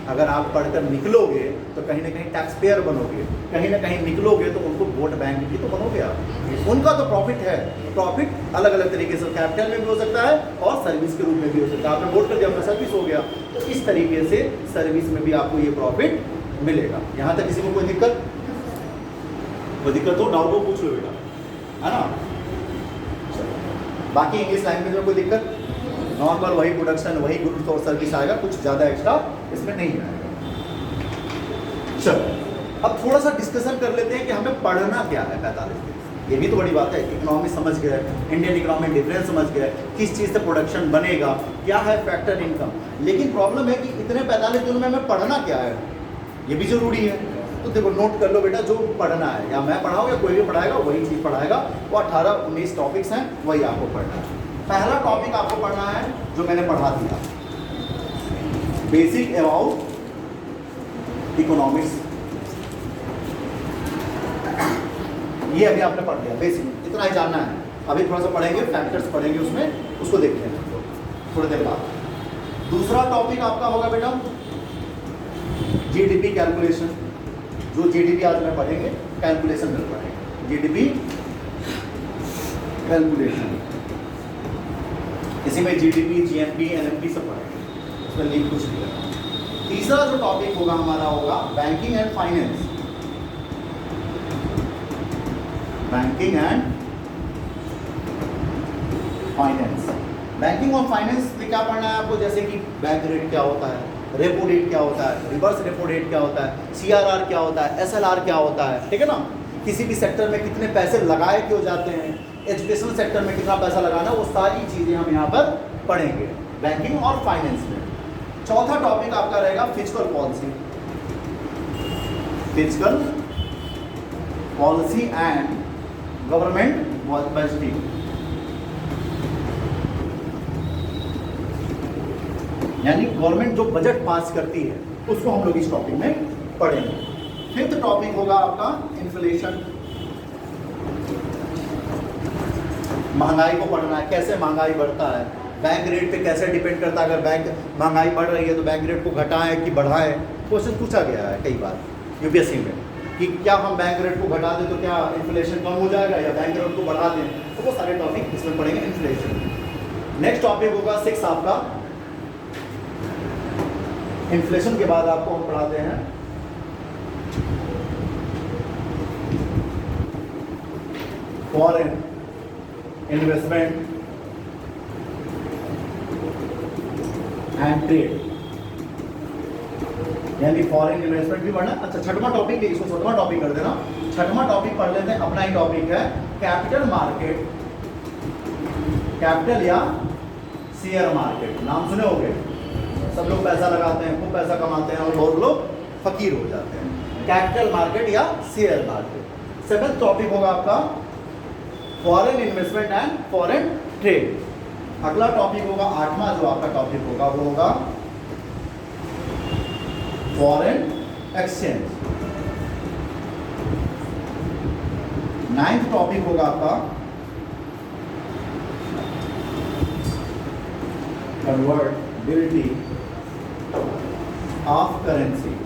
अगर आप पढ़कर निकलोगे तो कहीं ना कहीं टैक्स पेयर बनोगे, कहीं ना कहीं निकलोगे तो उनको वोट बैंक भी तो बनोगे आप। उनका तो प्रॉफिट है, प्रॉफिट अलग अलग तरीके से कैपिटल में भी हो सकता है और सर्विस के रूप में भी हो सकता है। आपने वोट कर दिया, आपका सर्विस हो गया, तो इस तरीके से सर्विस में भी आपको ये प्रॉफिट मिलेगा। यहाँ तक किसी को कोई दिक्कत? कोई दिक्कत हो डाउट हो पूछ लो बेटा, है ना। बाकी इंग्लिश लैंग्वेज में कोई दिक्कत? नॉर्मल वही प्रोडक्शन, वही गुड्स और सर्विस आएगा, कुछ ज़्यादा एक्स्ट्रा इसमें नहीं आएगा। चलो अब थोड़ा सा डिस्कशन कर लेते हैं कि हमें पढ़ना क्या है 45 दिन। ये भी तो बड़ी बात है। इकोनॉमी समझ गए, इंडियन इकोनॉमी डिफरेंस समझ गए, किस चीज़ से प्रोडक्शन बनेगा, क्या है फैक्टर इनकम। लेकिन प्रॉब्लम है कि इतने 45 दिनों में हमें पढ़ना क्या है, ये भी जरूरी है। तो देखो नोट कर लो बेटा, जो पढ़ना है, या मैं पढ़ाऊँ या कोई भी पढ़ाएगा वही चीज़ पढ़ाएगा। वो 18-19 टॉपिक्स हैं, वही आपको पढ़ना है। पहला टॉपिक आपको पढ़ना है जो मैंने पढ़ा दिया, बेसिक अबाउट इकोनॉमिक्स। ये अभी आपने पढ़ लिया, बेसिक इतना ही जानना है। अभी थोड़ा सा पढ़ेंगे, फैक्टर्स पढ़ेंगे उसमें, उसको देखते हैं थोड़ी देर बाद। दूसरा टॉपिक आपका होगा बेटा जीडीपी कैलकुलेशन। जो जीडीपी आज में पढ़ेंगे, कैलकुलेशन में पढ़ेंगे जीडीपी कैलकुलेशन। इसी में जीडीपी, जीएनपी, एनएमपी सब पढ़ेंगे, उसमें लिंक कुछ नहीं है। तीसरा जो टॉपिक होगा हमारा होगा banking and finance. Banking and finance. Banking और फाइनेंस में क्या पढ़ना है आपको, जैसे कि बैंक रेट क्या होता है, रेपो रेट क्या होता है, रिवर्स रेपो रेट क्या होता है, सीआरआर क्या होता है, एसएलआर क्या होता है, ठीक है ना। किसी भी सेक्टर में कितने पैसे लगाए क्यों जाते हैं, एजुकेशनल सेक्टर में कितना पैसा लगाना, वो सारी चीज़ें हम यहाँ पर पढ़ेंगे बैंकिंग और फाइनेंस में। चौथा टॉपिक आपका रहेगा physical policy. Physical policy and government budgeting, यानी गवर्नमेंट जो बजट पास करती है उसको हम लोग इस टॉपिक में पढ़ेंगे। फिफ्थ टॉपिक होगा आपका इन्फ्लेशन। महंगाई को पढ़ना है, कैसे महंगाई बढ़ता है, बैंक रेट पे कैसे डिपेंड करता है। अगर बैंक महंगाई बढ़ रही है तो बैंक रेट को घटाएं कि बढ़ाएं। क्वेश्चन पूछा गया है कई बार यूपीएससी में कि क्या हम बैंक रेट को घटा दें तो क्या इन्फ्लेशन कम हो जाएगा, या बैंक रेट को बढ़ा दें। तो वो सारे टॉपिक इसमें पढ़ेंगे इन्फ्लेशन। नेक्स्ट टॉपिक होगा 6 आपका इन्फ्लेशन के बाद आपको हम पढ़ाते हैं फॉरेन इन्वेस्टमेंट एंड ट्रेड, यानी फॉरेन इन्वेस्टमेंट भी पढ़ना। अच्छा छठवां टॉपिक, इसको छठवां टॉपिक कर देना। छठवां टॉपिक पढ़ लेते हैं, अपना ही टॉपिक है कैपिटल मार्केट। कैपिटल या शेयर मार्केट, नाम सुने होंगे, सब लोग पैसा लगाते हैं, खूब पैसा कमाते हैं और बहुत लोग फकीर हो जाते हैं। कैपिटल मार्केट या शेयर मार्केट। सेवेंथ टॉपिक होगा आपका foreign investment and foreign trade. अगला टॉपिक होगा 8वां जो आपका टॉपिक होगा वो होगा फॉरेन एक्सचेंज। 9th टॉपिक होगा आपका कन्वर्टिबिलिटी ऑफ करेंसी।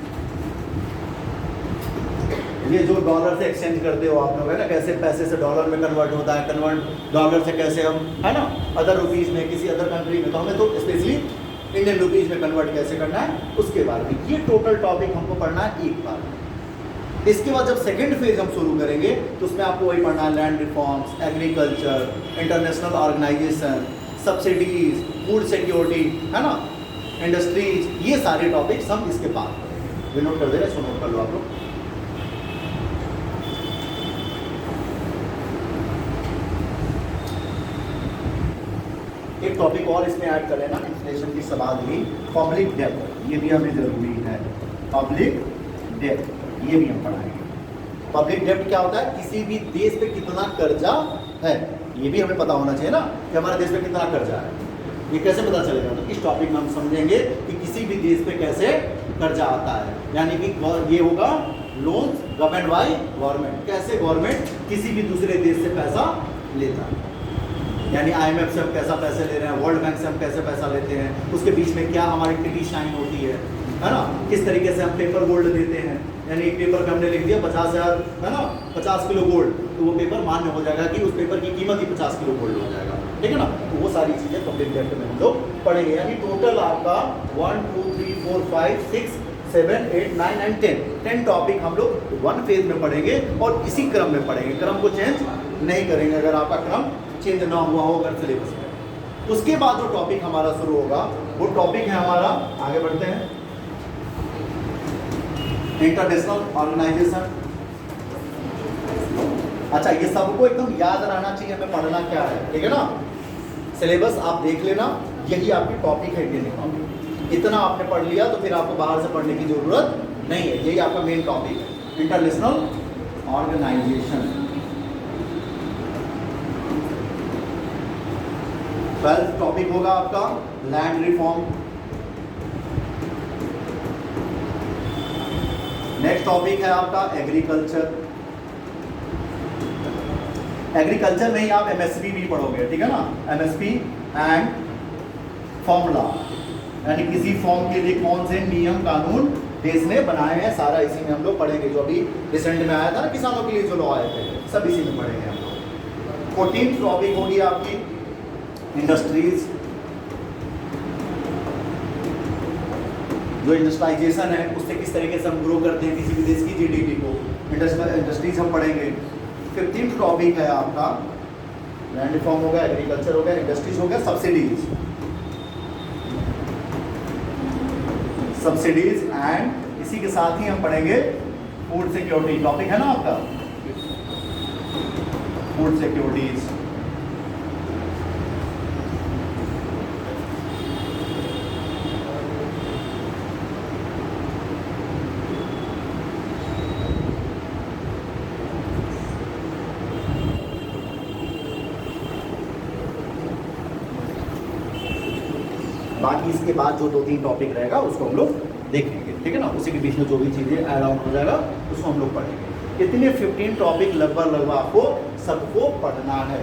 ये जो डॉलर से एक्सचेंज करते हो आप लोग, है ना, कैसे पैसे से डॉलर में कन्वर्ट होता है, कन्वर्ट डॉलर से कैसे हम, है ना, अदर रुपीज़ में किसी अदर कंट्री में, तो हमें तो स्पेशली इंडियन रुपीज़ में कन्वर्ट कैसे करना है उसके बारे में। ये टोटल टॉपिक हमको पढ़ना है एक बार। इसके बाद जब सेकेंड फेज हम शुरू करेंगे तो उसमें आपको वही पढ़ना है land reforms, agriculture, international organization, subsidies, food security, है ना, इंडस्ट्रीज, ये सारे टॉपिक्स हम इसके बाद पढ़ेंगे। नोट कर देना, इसको नोट कर लो आप लोग। एक टॉपिक और इसमें ऐड कर लेना इन्फ्लेशन की सवाल ही, पब्लिक डेब्ट। ये भी हमें जरूरी है, पब्लिक डेब्ट ये भी हम पढ़ाएंगे। पब्लिक डेब्ट क्या होता है, किसी भी देश पे कितना कर्जा है, ये भी हमें पता होना चाहिए ना कि हमारे देश पे कितना कर्जा है। ये कैसे पता चलेगा, तो इस टॉपिक में हम समझेंगे कि किसी भी देश पे कैसे कर्जा आता है, यानी कि ये होगा लोन्स गवर्नमेंट बाय गवर्नमेंट, कैसे गवर्नमेंट किसी भी दूसरे देश से पैसा लेता है, यानी IMF से हम कैसा पैसे ले रहे हैं, वर्ल्ड बैंक से हम कैसे पैसा लेते हैं, उसके बीच में क्या हमारी ट्रीटी साइन होती है, है ना। किस तरीके से हम पेपर गोल्ड देते हैं, यानी एक पेपर पे हमने लिख दिया 50,000, है ना, 50 किलो गोल्ड, तो वो पेपर मान्य हो जाएगा कि उस पेपर की कीमत ही 50 किलो गोल्ड हो जाएगा, ठीक है ना। तो वो सारी चीज़ें पब्लिक एक्ट में हम लोग पढ़ेंगे, यानी टोटल आपका 1 2 3 4 5 6 7 8 9 एंड 10 टॉपिक हम लोग वन फेज में पढ़ेंगे और इसी क्रम में पढ़ेंगे, क्रम को चेंज नहीं करेंगे अगर आपका क्रम चेंज ना हुआ हो अगर सिलेबस में। उसके बाद जो टॉपिक हमारा शुरू होगा वो टॉपिक है हमारा, आगे बढ़ते हैं, इंटरनेशनल ऑर्गेनाइजेशन। अच्छा, ये सबको एकदम याद रहना चाहिए हमें पढ़ना क्या है, ठीक है ना। सिलेबस आप देख लेना, यही आपकी टॉपिक है इंडियन इकोनॉमी। इतना आपने पढ़ लिया तो फिर आपको बाहर से पढ़ने की जरूरत नहीं है, यही आपका मेन टॉपिक है, इंटरनेशनल ऑर्गेनाइजेशन। 12th टॉपिक होगा आपका लैंड रिफॉर्म। नेक्स्ट टॉपिक है आपका एग्रीकल्चर। एग्रीकल्चर में ही आप एमएसपी भी पढ़ोगे, ठीक है ना, एमएसपी एंड फॉर्मूला, यानी किसी फॉर्म के लिए कौन से नियम कानून देश ने बनाए हैं, सारा इसी में हम लोग पढ़ेंगे। जो अभी रिसेंट में आया था ना किसानों के लिए जो लॉ आए थे, सब इसी में पढ़ेंगे हम लोग। 14th टॉपिक होगी आपकी इंडस्ट्रीज। जो इंडस्ट्रियलाइजेशन है उससे किस तरीके से हम ग्रो करते हैं किसी भी देश की जीडीपी को, इंडस्ट्रीज हम पढ़ेंगे। 15th टॉपिक है आपका लैंड रिफॉर्म हो गया, एग्रीकल्चर हो गया, इंडस्ट्रीज हो गया, सब्सिडीज। सब्सिडीज एंड इसी के साथ ही हम पढ़ेंगे फूड सिक्योरिटी, टॉपिक है ना आपका फूड सिक्योरिटीज। बाकी इसके बाद जो 2-3 टॉपिक रहेगा उसको हम लोग देखेंगे, ठीक है ना, उसी के बीच में जो भी चीज़ें ऐड ऑन हो जाएगा उसको हम लोग पढ़ेंगे। इतने 15 टॉपिक लगभग आपको सबको पढ़ना है,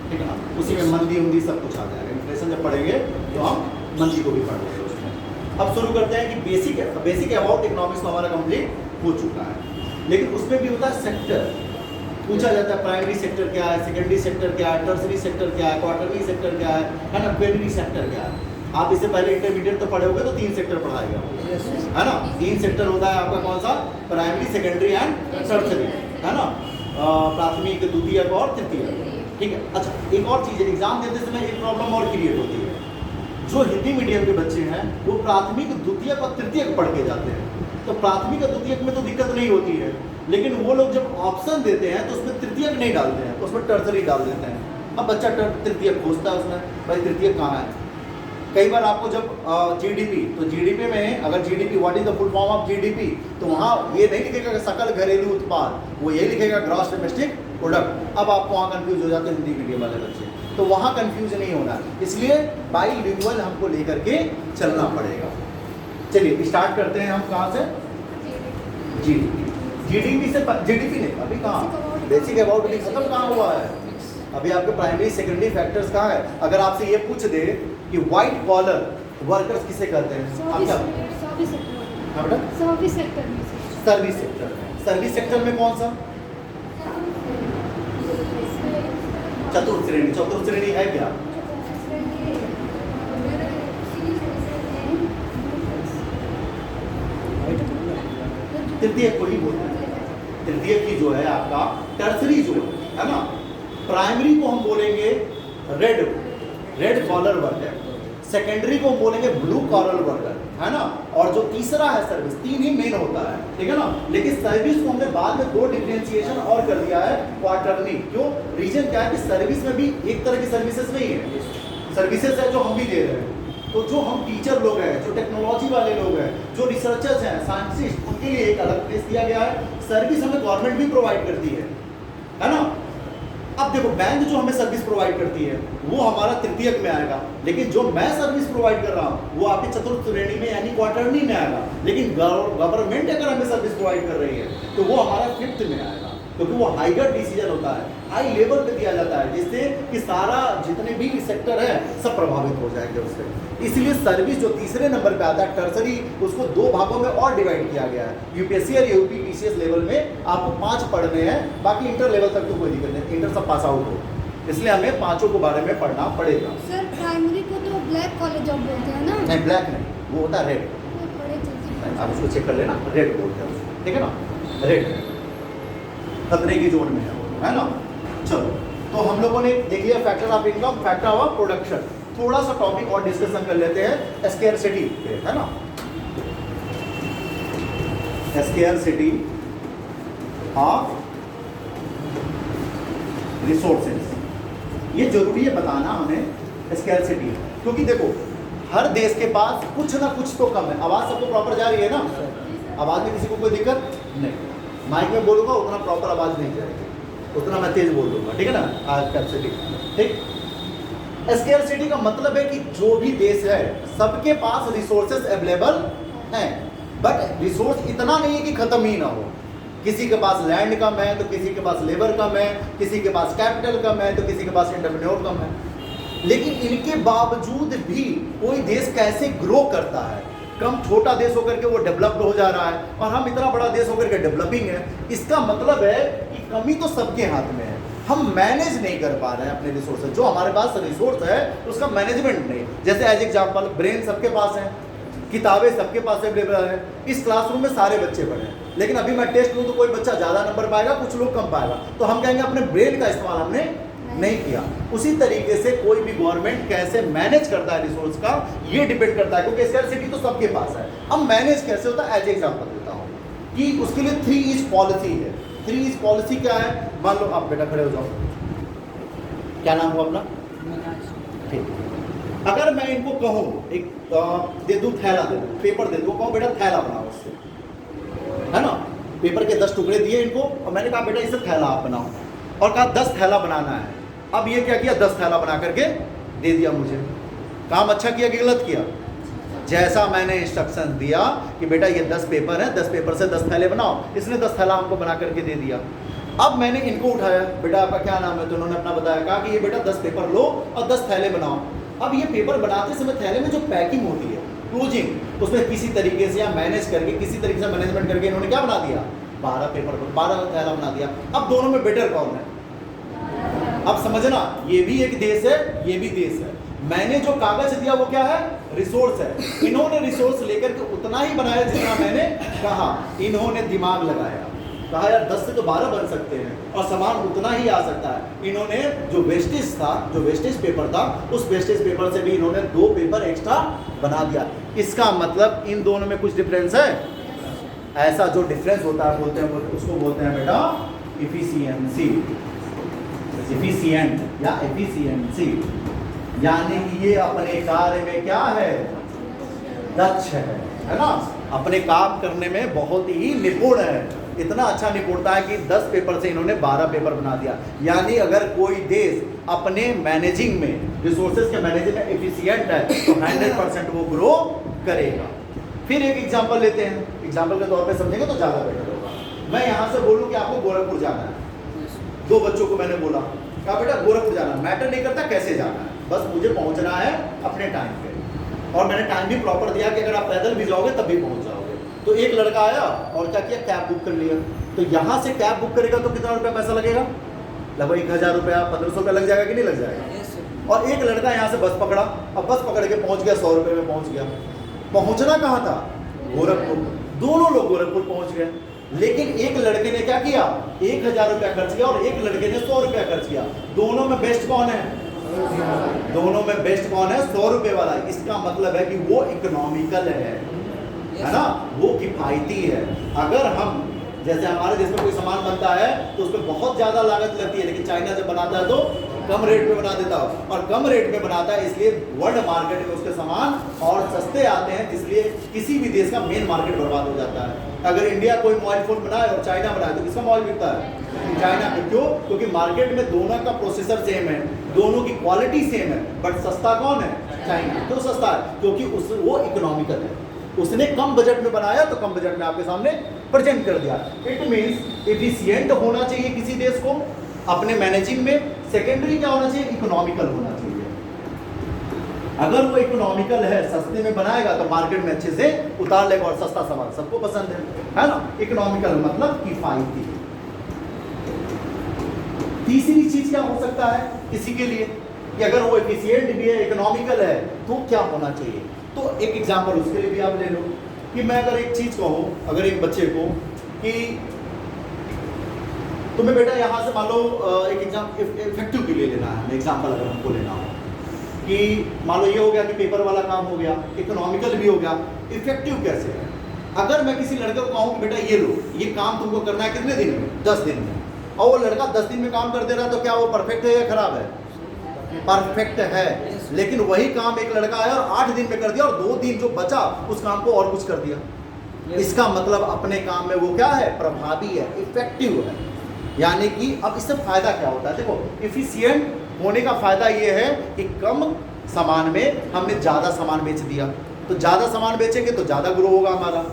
ठीक है ना। उसी में मंदी उंदी सब कुछ आ जाएगा। इन्फ्लेशन जब पढ़ेंगे तो हम मंदी को भी पढ़ लेंगे उसमें। अब शुरू करते हैं कि बेसिक अबाउट इकोनॉमिक्स तो हमारा कंप्लीट हो चुका है, लेकिन उसमें भी होता है सेक्टर, पूछा जाता है प्राइमरी सेक्टर क्या है, सेकेंडरी सेक्टर क्या है, टर्सरी सेक्टर क्या है, क्वार्टरली सेक्टर क्या है ना, क्वेटरली सेक्टर क्या है। आप इससे पहले इंटरमीडिएट तो पढ़े होंगे तो 3 सेक्टर पढ़ाएगा, है ना। 3 सेक्टर होता है आपका कौन सा, प्राइमरी, सेकेंडरी एंड टर्सरी, है ना, प्राथमिक, द्वितीयक और तृतीयक, ठीक है। अच्छा, एक और चीज़ है, एग्जाम देते समय एक प्रॉब्लम और क्रिएट होती है। जो हिंदी मीडियम के बच्चे हैं वो प्राथमिक, द्वितीयक और तृतीयक पढ़ के जाते हैं, तो प्राथमिक और द्वितीयक में तो दिक्कत नहीं होती है, लेकिन वो लोग जब ऑप्शन देते हैं तो उसमें तृतीयक नहीं डालते हैं, उसमें टर्सरी डाल देते हैं। अब बच्चा तृतीयक खोजता है उसमें, भाई तृतीयक कहाँ है। कई बार आपको जब जीडीपी, तो जीडीपी में अगर GDP what is the full form of GDP, तो वहाँ ये नहीं लिखेगा कि सकल घरेलू उत्पाद, वो ये लिखेगा ग्रॉस डोमेस्टिक प्रोडक्ट। अब आप वहाँ कंफ्यूज हो जाते हैं हिंदी मीडियम वाले बच्चे, तो वहाँ कंफ्यूज नहीं होना, इसलिए बाइलिंगुअल हमको लेकर के चलना पड़ेगा। चलिए स्टार्ट करते हैं हम कहाँ से, जीडीपी से। जीडीपी नहीं, अभी कहाँ बेसिक अबाउट अभी खत्म कहाँ हुआ है, अभी आपके प्राइमरी सेकेंडरी फैक्टर्स कहाँ है। अगर आपसे ये पूछ दे कि व्हाइट कॉलर वर्कर्स किसे कहते हैं, आप क्या सर्विस सेक्टर में, सर्विस सेक्टर। सर्विस सेक्टर में कौन सा, चतुर्थ श्रेणी। चतुर्थ श्रेणी है क्या, तृतीयक को ही बोलते हैं। तृतीयक की जो है आपका टर्सरी जो है ना, प्राइमरी को हम बोलेंगे रेड कॉलर वर्कर, सेकेंडरी को हम बोलेंगे ब्लू कॉलर वर्कर, है ना, और जो तीसरा है सर्विस। 3 ही मेन होता है, ठीक है ना। लेकिन सर्विस को हमने बाद में 2 डिफरेंशिएशन और कर दिया है, क्वार्टरली। क्यों, रीजन क्या है कि सर्विस में भी एक तरह की सर्विसेज नहीं है, सर्विसेज है जो हम भी दे रहे हैं। तो जो हम टीचर लोग हैं, जो टेक्नोलॉजी वाले लोग हैं, जो रिसर्चर्स हैं, साइंटिस्ट, उनके लिए एक अलग प्लेस दिया गया है। सर्विस हमें गवर्नमेंट भी प्रोवाइड करती है ना। अब देखो, बैंक जो हमें सर्विस प्रोवाइड करती है वो हमारा तृतीयक में आएगा, लेकिन जो मैं सर्विस प्रोवाइड कर रहा हूँ वो आपकी चतुर्थ श्रेणी में यानी क्वार्टरली में आएगा। लेकिन गवर्नमेंट अगर हमें सर्विस प्रोवाइड कर रही है तो वो हमारा 5th में आएगा। क्योंकि वो हाइगर डिसीजन होता है, हाई लेवल पे दिया जाता है, जिससे कि सारा जितने भी सेक्टर है सब प्रभावित हो जाएंगे उससे। इसलिए सर्विस जो तीसरे नंबर पे आता है टर्सरी, उसको 2 भागों में और डिवाइड किया गया है। यूपीएससी और यूपी पीसीएस लेवल में आपको 5 पढ़ने हैं, बाकी इंटर लेवल तक तो कोई दिक्कत नहीं, इंटर सब पास आउट हो, इसलिए हमें 5 को बारे में पढ़ना पड़ेगा। सर प्राइमरी को तो ब्लैक कॉलेज ऑफ बोलते हैं ना? नहीं, ब्लैक नहीं, वो होता है रेड। आप उसको चेक कर लेना, रेड बोलते हैं उसको, ठीक है ना, रेड खतरे की जोन में है ना। चलो, तो हम लोगों ने देख लिया factor of income, factor of production. थोड़ा सा टॉपिक और डिस्कशन कर लेते हैं स्कैरसिटी पे, है ना। स्कैरसिटी ऑफ रिसोर्सेज, ये जरूरी है बताना हमें स्कैरसिटी, क्योंकि देखो हर देश के पास कुछ ना कुछ तो कम है। आवाज़ सबको प्रॉपर जा रही है ना? आवाज़ में किसी को कोई दिक्कत नहीं? माइक में बोलूँगा उतना प्रॉपर आवाज़ नहीं जाएगी, उतना मैं तेज बोल दूंगा, ठीक है ना। स्कैरसिटी, ठीक। स्कैरसिटी का मतलब है कि जो भी देश है सबके पास रिसोर्सेज अवेलेबल हैं, बट रिसोर्स इतना नहीं है कि खत्म ही ना हो। किसी के पास लैंड कम है तो किसी के पास लेबर कम है, किसी के पास कैपिटल कम है तो किसी के पास एंटरप्रेन्योर कम है। लेकिन इनके बावजूद भी कोई देश कैसे ग्रो करता है, कम छोटा देश होकर के वो डेवलप्ड हो जा रहा है, और हम इतना बड़ा देश होकर के डेवलपिंग है। इसका मतलब है कि कमी तो सबके हाथ में है, हम मैनेज नहीं कर पा रहे हैं अपने रिसोर्सेज। जो हमारे पास रिसोर्स है उसका मैनेजमेंट नहीं। जैसे एज एग्जाम्पल ब्रेन सबके पास है, किताबें सबके पास अवेलेबल है, इस क्लासरूम में सारे बच्चे पढ़े हैं, लेकिन अभी मैं टेस्ट लूँ तो कोई बच्चा ज़्यादा नंबर पाएगा, कुछ लोग कम पाएगा, तो हम कहेंगे अपने ब्रेन का इस्तेमाल हमने नहीं किया। उसी तरीके से कोई भी गवर्नमेंट कैसे मैनेज करता है रिसोर्स का, ये डिपेंड करता है, क्योंकि स्कैरसिटी तो सबके पास है। अब मैनेज कैसे होता है, एज एग्जाम्पल देता हूँ कि उसके लिए 3E's पॉलिसी है। 3E's पॉलिसी क्या है? मान लो आप बेटा खड़े हो जाओ, क्या नाम हो अपना? ठीक। अगर मैं इनको कहूँ एक दे दूँ, थैला दे दूँ, पेपर दे दूँ, कहूँ बेटा थैला बनाओ उससे, है ना। पेपर के 10 टुकड़े दिए इनको और मैंने कहा बेटा इससे थैला आप बनाओ, और कहा 10 थैला बनाना है। अब ये क्या किया, 10 थैला बना करके दे दिया मुझे। काम अच्छा किया कि गलत किया? जैसा मैंने इंस्ट्रक्शन दिया कि बेटा ये 10 पेपर है, 10 पेपर से 10 थैले बनाओ, इसने 10 थैला हमको बना करके दे दिया। अब मैंने इनको उठाया, बेटा आपका क्या नाम है? तो उन्होंने अपना बताया, कहा कि ये बेटा 10 पेपर लो और 10 थैले बनाओ। अब ये पेपर बनाते समय थैले में जो पैकिंग होती है, क्लोजिंग, उसमें किसी तरीके से या मैनेज करके, किसी तरीके से मैनेजमेंट करके इन्होंने क्या बना दिया, 12 पेपर, 12 थैला बना दिया। अब दोनों में बेटर कौन है? अब समझना, ये भी एक देश है, ये भी देश है। मैंने जो कागज दिया वो क्या है? रिसोर्स है। इन्होंने रिसोर्स लेकर के उतना ही बनाया जितना मैंने कहा। इन्होंने दिमाग लगाया, कहा यार 10 से तो 12 बन सकते हैं और सामान उतना ही आ सकता है। इन्होंने जो वेस्टेज था, जो वेस्टेज पेपर था, उस वेस्टेज पेपर से भी इन्होंने 2 पेपर एक्स्ट्रा बना दिया। इसका मतलब इन दोनों में कुछ डिफरेंस है। ऐसा जो डिफरेंस होता है बोलते हैं, उसको बोलते हैं बेटा इफिशियंसी, इफिशिएंट या एफिशिएंसी, यानी कि ये अपने कार्य में क्या है, दक्ष है ना, अपने काम करने में बहुत ही निपुण है। इतना अच्छा निपुणता है कि 10 पेपर से इन्होंने 12 पेपर बना दिया। यानी अगर कोई देश अपने मैनेजिंग में, रिसोर्सेज के मैनेजिंग में एफिशिएंट है तो 100% वो ग्रो करेगा। फिर एक एग्जांपल लेते हैं, एग्जांपल के तौर पे समझेंगे तो ज़्यादा बेटर होगा। मैं यहाँ से बोलूँ कि आपको गोरखपुर जाना है, 2 बच्चों को मैंने बोला, कहा बेटा गोरखपुर जाना, मैटर नहीं करता कैसे जाना है, बस मुझे पहुँचना है अपने टाइम पे, और मैंने टाइम भी प्रॉपर दिया कि अगर आप पैदल भी जाओगे तब भी पहुँच जाओगे। तो एक लड़का आया और क्या किया, कैब बुक कर लिया। तो यहाँ से कैब बुक करेगा तो कितना रुपया पैसा लगेगा? लगभग 1000 रुपया, 1500 रुपया लग जाएगा कि नहीं लग जाएगा? और एक लड़का यहाँ से बस पकड़ा, अब बस पकड़ के पहुँच गया, 100 रुपये में पहुँच गया। पहुँचना कहाँ था? गोरखपुर। दोनों लोग गोरखपुर पहुँच गए, लेकिन एक लड़के ने क्या किया, 1000 रुपया खर्च किया और एक लड़के ने 100 रुपया खर्च किया। दोनों में बेस्ट कौन है? दोनों में बेस्ट कौन है? 100 रुपये वाला। इसका मतलब है कि वो इकोनॉमिकल है ना, वो किफायती है। अगर हम, जैसे हमारे देश में कोई सामान बनता है तो उस पर बहुत ज़्यादा लागत लगती है, लेकिन चाइना जब बनाता है तो कम रेट पे बना देता है, और कम रेट पे बनाता है इसलिए वर्ल्ड मार्केट में उसके सामान और सस्ते आते हैं, इसलिए किसी भी देश का मेन मार्केट बर्बाद हो जाता है। अगर इंडिया कोई मोबाइल फोन बनाए और चाइना बनाए तो किसका मोबाइल बिकता है? चाइना का। क्यों? क्योंकि मार्केट में दोनों का प्रोसेसर सेम है, दोनों की क्वालिटी सेम है, बट सस्ता कौन है? चाइना। क्यों सस्ता है? क्योंकि वो इकोनॉमिकल है। उसने कम बजट में बनाया तो कम बजट में आपके सामने प्रेजेंट कर दिया। इट मीन्स एफिशिएंट होना चाहिए किसी देश को अपने मैनेजिंग में। सेकेंडरी क्या होना चाहिए? इकोनॉमिकल होना चाहिए। अगर वो इकोनॉमिकल है, सस्ते में बनाएगा तो मार्केट में अच्छे से उतार लेगा और सस्ता सामान सबको पसंद है ना। इकोनॉमिकल मतलब किफायती। तीसरी चीज क्या हो सकता है किसी के लिए कि अगर वो एफिशिएंट भी है, इकोनॉमिकल है, तो क्या होना चाहिए? तो एक एग्जांपल उसके लिए भी आप ले लो कि मैं अगर एक चीज कहूं, अगर एक बच्चे को कि तुम्हें बेटा यहाँ से मान लो एक इफेक्टिव के लिए लेना है, एग्जांपल अगर हमको लेना हो कि मान लो ये हो गया कि पेपर वाला काम हो गया, इकोनॉमिकल भी हो गया, इफेक्टिव कैसे है? अगर मैं किसी लड़के को कहूँ कि बेटा ये लो, ये काम तुमको करना है कितने दिन में? 10 दिन में, और वो लड़का 10 दिन में काम कर दे रहा है, तो क्या वो परफेक्ट है या खराब है? परफेक्ट है। लेकिन वही काम एक लड़का आया और 8 दिन में कर दिया और 2 दिन जो बचा उस काम को और कुछ कर दिया। इसका मतलब अपने काम में वो क्या है? प्रभावी है, इफेक्टिव है। यानी कि अब इससे फायदा क्या होता है? देखो, इफिशिएंट होने का फायदा ये है कि कम सामान में हमने ज़्यादा सामान बेच दिया, तो ज़्यादा सामान बेचेंगे तो ज़्यादा ग्रो होगा हमारा।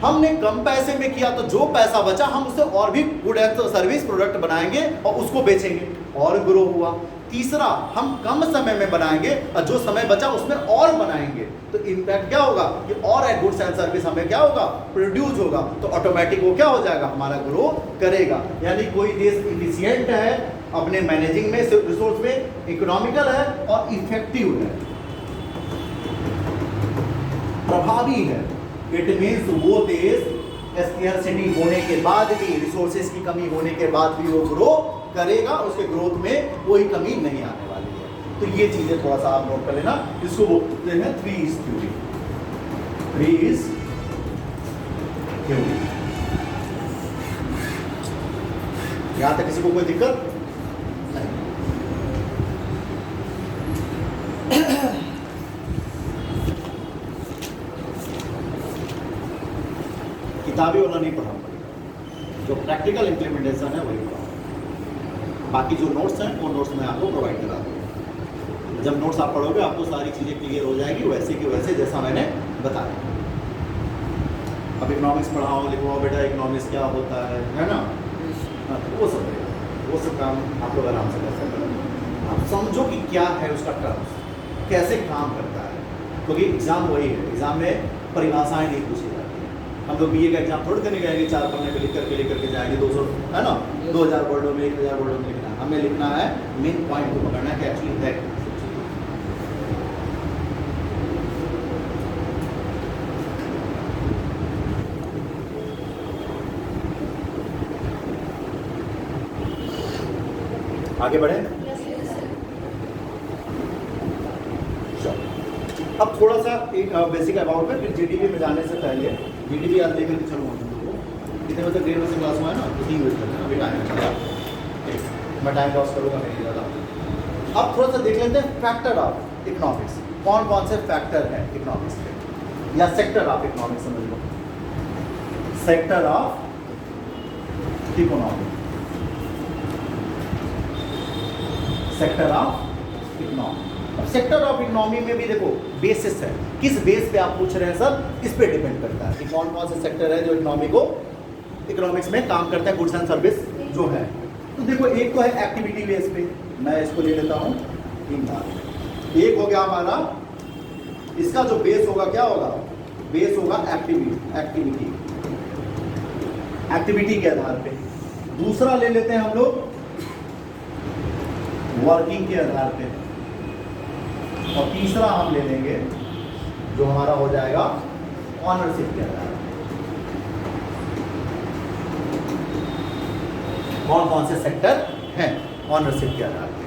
हमने कम पैसे में किया तो जो पैसा बचा हम उससे और भी गुड एंड सर्विस प्रोडक्ट बनाएंगे और उसको बेचेंगे और ग्रो हुआ। तीसरा, हम कम समय में बनाएंगे और जो समय बचा उसमें और बनाएंगे, तो इम्पैक्ट क्या होगा कि और एक गुड्स एंड सर्विस हमें क्या होगा? प्रोड्यूस होगा, तो ऑटोमेटिक वो क्या हो जाएगा? हमारा ग्रो करेगा। यानी कोई देश इफिशिएंट है अपने मैनेजिंग में, रिसोर्स में, इकोनॉमिकल है और इफेक्टिव है, प्रभावी है। इट मीन्स वो देश स्कैर्सिटी होने के बाद भी, रिसोर्सेज की कमी होने के बाद भी वो ग्रो करेगा, उसके ग्रोथ में कोई कमी नहीं आने वाली है। तो ये चीजें थोड़ा सा आप नोट कर लेना, इसको बोलते हैं 3 Is थ्योरी। 3 Is theory. यहां तक किसी को कोई दिक्कत नहीं? किताबी वाला नहीं पढ़ाना पड़ेगा, जो प्रैक्टिकल इम्प्लीमेंटेशन है वही पढ़ाऊँ। बाकी जो नोट्स हैं वो नोट्स मैं आपको प्रोवाइड करा दूँगा। जब नोट्स आप पढ़ोगे आपको सारी चीज़ें क्लियर हो जाएगी, वैसे कि वैसे जैसा मैंने बताया। अब इकोनॉमिक्स पढ़ाओ, लिखवाओ बेटा इकोनॉमिक्स क्या होता है ना, वो सब काम आप लोग आराम से कर सकते हो। आप समझो कि क्या है उसका टर्म्स, कैसे काम करता है, क्योंकि एग्ज़ाम वही है। एग्ज़ाम में परिभाषाएँ नहीं पूछी जाती हैं। हम लोग बीए का एग्जाम थोड़ी करने जाएंगे, 4 पन्ने पे लिख करके जाएंगे, 200 है ना, 2000 वर्डों में, 1000 वर्डों में लिखना है। हमें लिखना है, मेन पॉइंट को पकड़ना है कि एक्चुअली है। आगे बढ़े। अब थोड़ा सा एक बेसिक अबाउट में, फिर जीडीपी में जाने से पहले जीडीपी याद लेकर चलो हम लोगों को कितने बजे तक 1:30 बजे क्लास हुआ है ना, 3 बजे तक अभी टाइम है। मैं टाइम लॉस करूँगा नहीं ज़्यादा। अब थोड़ा सा देख लेते हैं फैक्टर ऑफ इकोनॉमिक्स। कौन कौन से फैक्टर हैं इकोनॉमिक्स के, या सेक्टर ऑफ इकोनॉमिक्स समझ लो, sector of economics, sector of economy. अब सेक्टर ऑफ इकोनॉमी में भी देखो बेसिस है, किस बेस पे आप पूछ रहे हैं सर, इस पे डिपेंड करता है कि कौन कौन से सेक्टर है जो इकोनॉमिक्स में काम करता है, गुड्स एंड सर्विस जो है। तो देखो एक तो है एक्टिविटी बेस पे, मैं इसको ले लेता हूँ 3 बार। एक हो गया हमारा, इसका जो बेस होगा क्या होगा? बेस होगा एक्टिविटी के आधार पे। दूसरा ले लेते हैं हम लोग वर्किंग के आधार पे, और तीसरा हम ले लेंगे जो हमारा हो जाएगा ऑनरशिप के आधार पे। कौन कौन से सेक्टर हैं ऑनरशिप के आधार पे?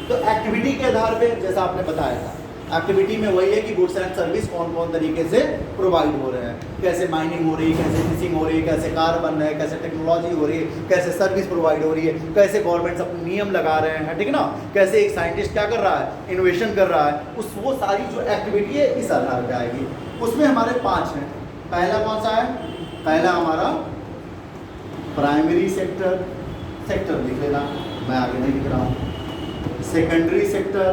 तो एक्टिविटी के आधार पे जैसा आपने बताया था, एक्टिविटी में वही है कि गुड्स एंड सर्विस कौन कौन तरीके से प्रोवाइड हो रहे हैं, कैसे माइनिंग हो रही है, कैसे फिशिंग हो रही है, कैसे कार बन रहे हैं, कैसे टेक्नोलॉजी हो रही है, कैसे सर्विस प्रोवाइड हो रही है, कैसे गवर्नमेंट्स अपने नियम लगा रहे हैं, ठीक है ना, कैसे एक साइंटिस्ट क्या कर रहा है, इनोवेशन कर रहा है, वो सारी जो एक्टिविटी है इस आधार पर आएगी। उसमें हमारे 5 हैं। पहला कौन सा है? पहला हमारा प्राइमरी सेक्टर लिख लेना, मैं आगे नहीं लिख रहा हूँ। सेकेंडरी सेक्टर,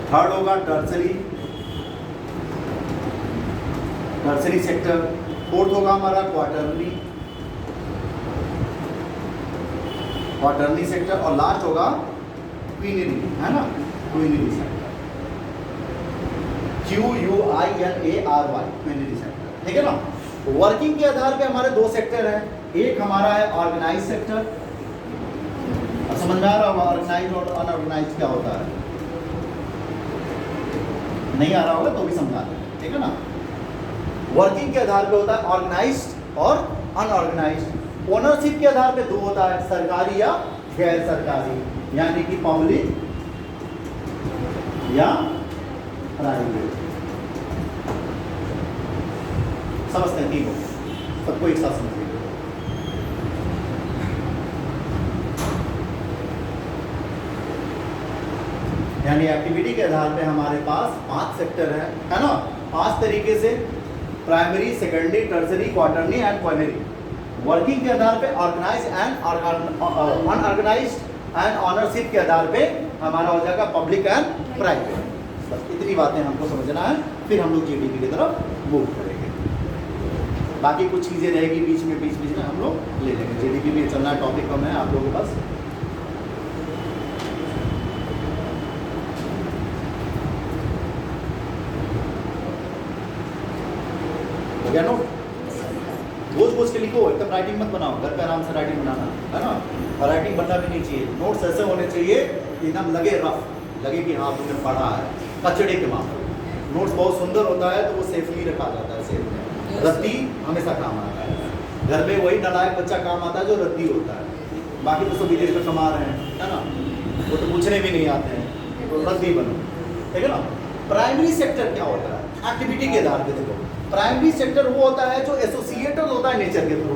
थर्ड होगा टर्सरी, टर्सरी सेक्टर। फोर्थ होगा हमारा क्वार्टरली सेक्टर, और लास्ट होगा क्वीनरी, है ना, quinary sector, QUINARY, quinary sector, ठीक है ना। वर्किंग के आधार पे हमारे दो सेक्टर हैं, एक हमारा है ऑर्गेनाइज सेक्टर। अब समझ में आ रहा होगा ऑर्गेनाइज और अनऑर्गेनाइज क्या होता है, नहीं आ रहा होगा तो भी समझा दें, ठीक है ना। वर्किंग के आधार पे होता है ऑर्गेनाइज्ड और अनऑर्गेनाइज्ड। ओनरशिप के आधार पे दो होता है, सरकारी या गैर सरकारी, यानी कि पब्लिक या प्राइवेट। समझते हैं, ठीक हो, सबको एक साथ समझिए। यानी एक्टिविटी के आधार पे हमारे पास 5 सेक्टर है ना, 5 तरीके से, primary, secondary, tertiary, quarterly and quinary. Working के आधार पे organize and unorganized and ownership के आधार पे हमारा हो जाएगा पब्लिक एंड प्राइवेट। बस इतनी बातें हमको समझना है, फिर हम लोग जीडीपी की तरफ मूव करेंगे। बाकी कुछ चीज़ें रहेगी बीच में हम लोग ले लेंगे। जीडीपी में चलना टॉपिक कम है आप लोगों के पास। हो गया नोट? बोझ के लिखो, एकदम राइटिंग मत बनाओ, घर पे आराम से राइटिंग बनाना, है ना। और राइटिंग बनना भी नहीं चाहिए, नोट्स ऐसे होने चाहिए कि एकदम लगे रफ, लगे कि हाँ तुमने पढ़ा है। कचड़े के मामले नोट्स बहुत सुंदर होता है तो वो सेफली रखा जाता है, सेफ में। रद्दी हमेशा काम आता है, घर में वही नालायक बच्चा काम आता है जो रद्दी होता है, बाकी तो सब विदेश में कमा रहे हैं, है ना, वो तो पूछने भी नहीं आते हैं, तो रद्दी बनो, ठीक है ना। प्राइमरी सेक्टर क्या होता है, एक्टिविटी के आधार पे देखो। प्राइमरी सेक्टर वो होता है जो एसोसिएटेड होता है नेचर के थ्रू,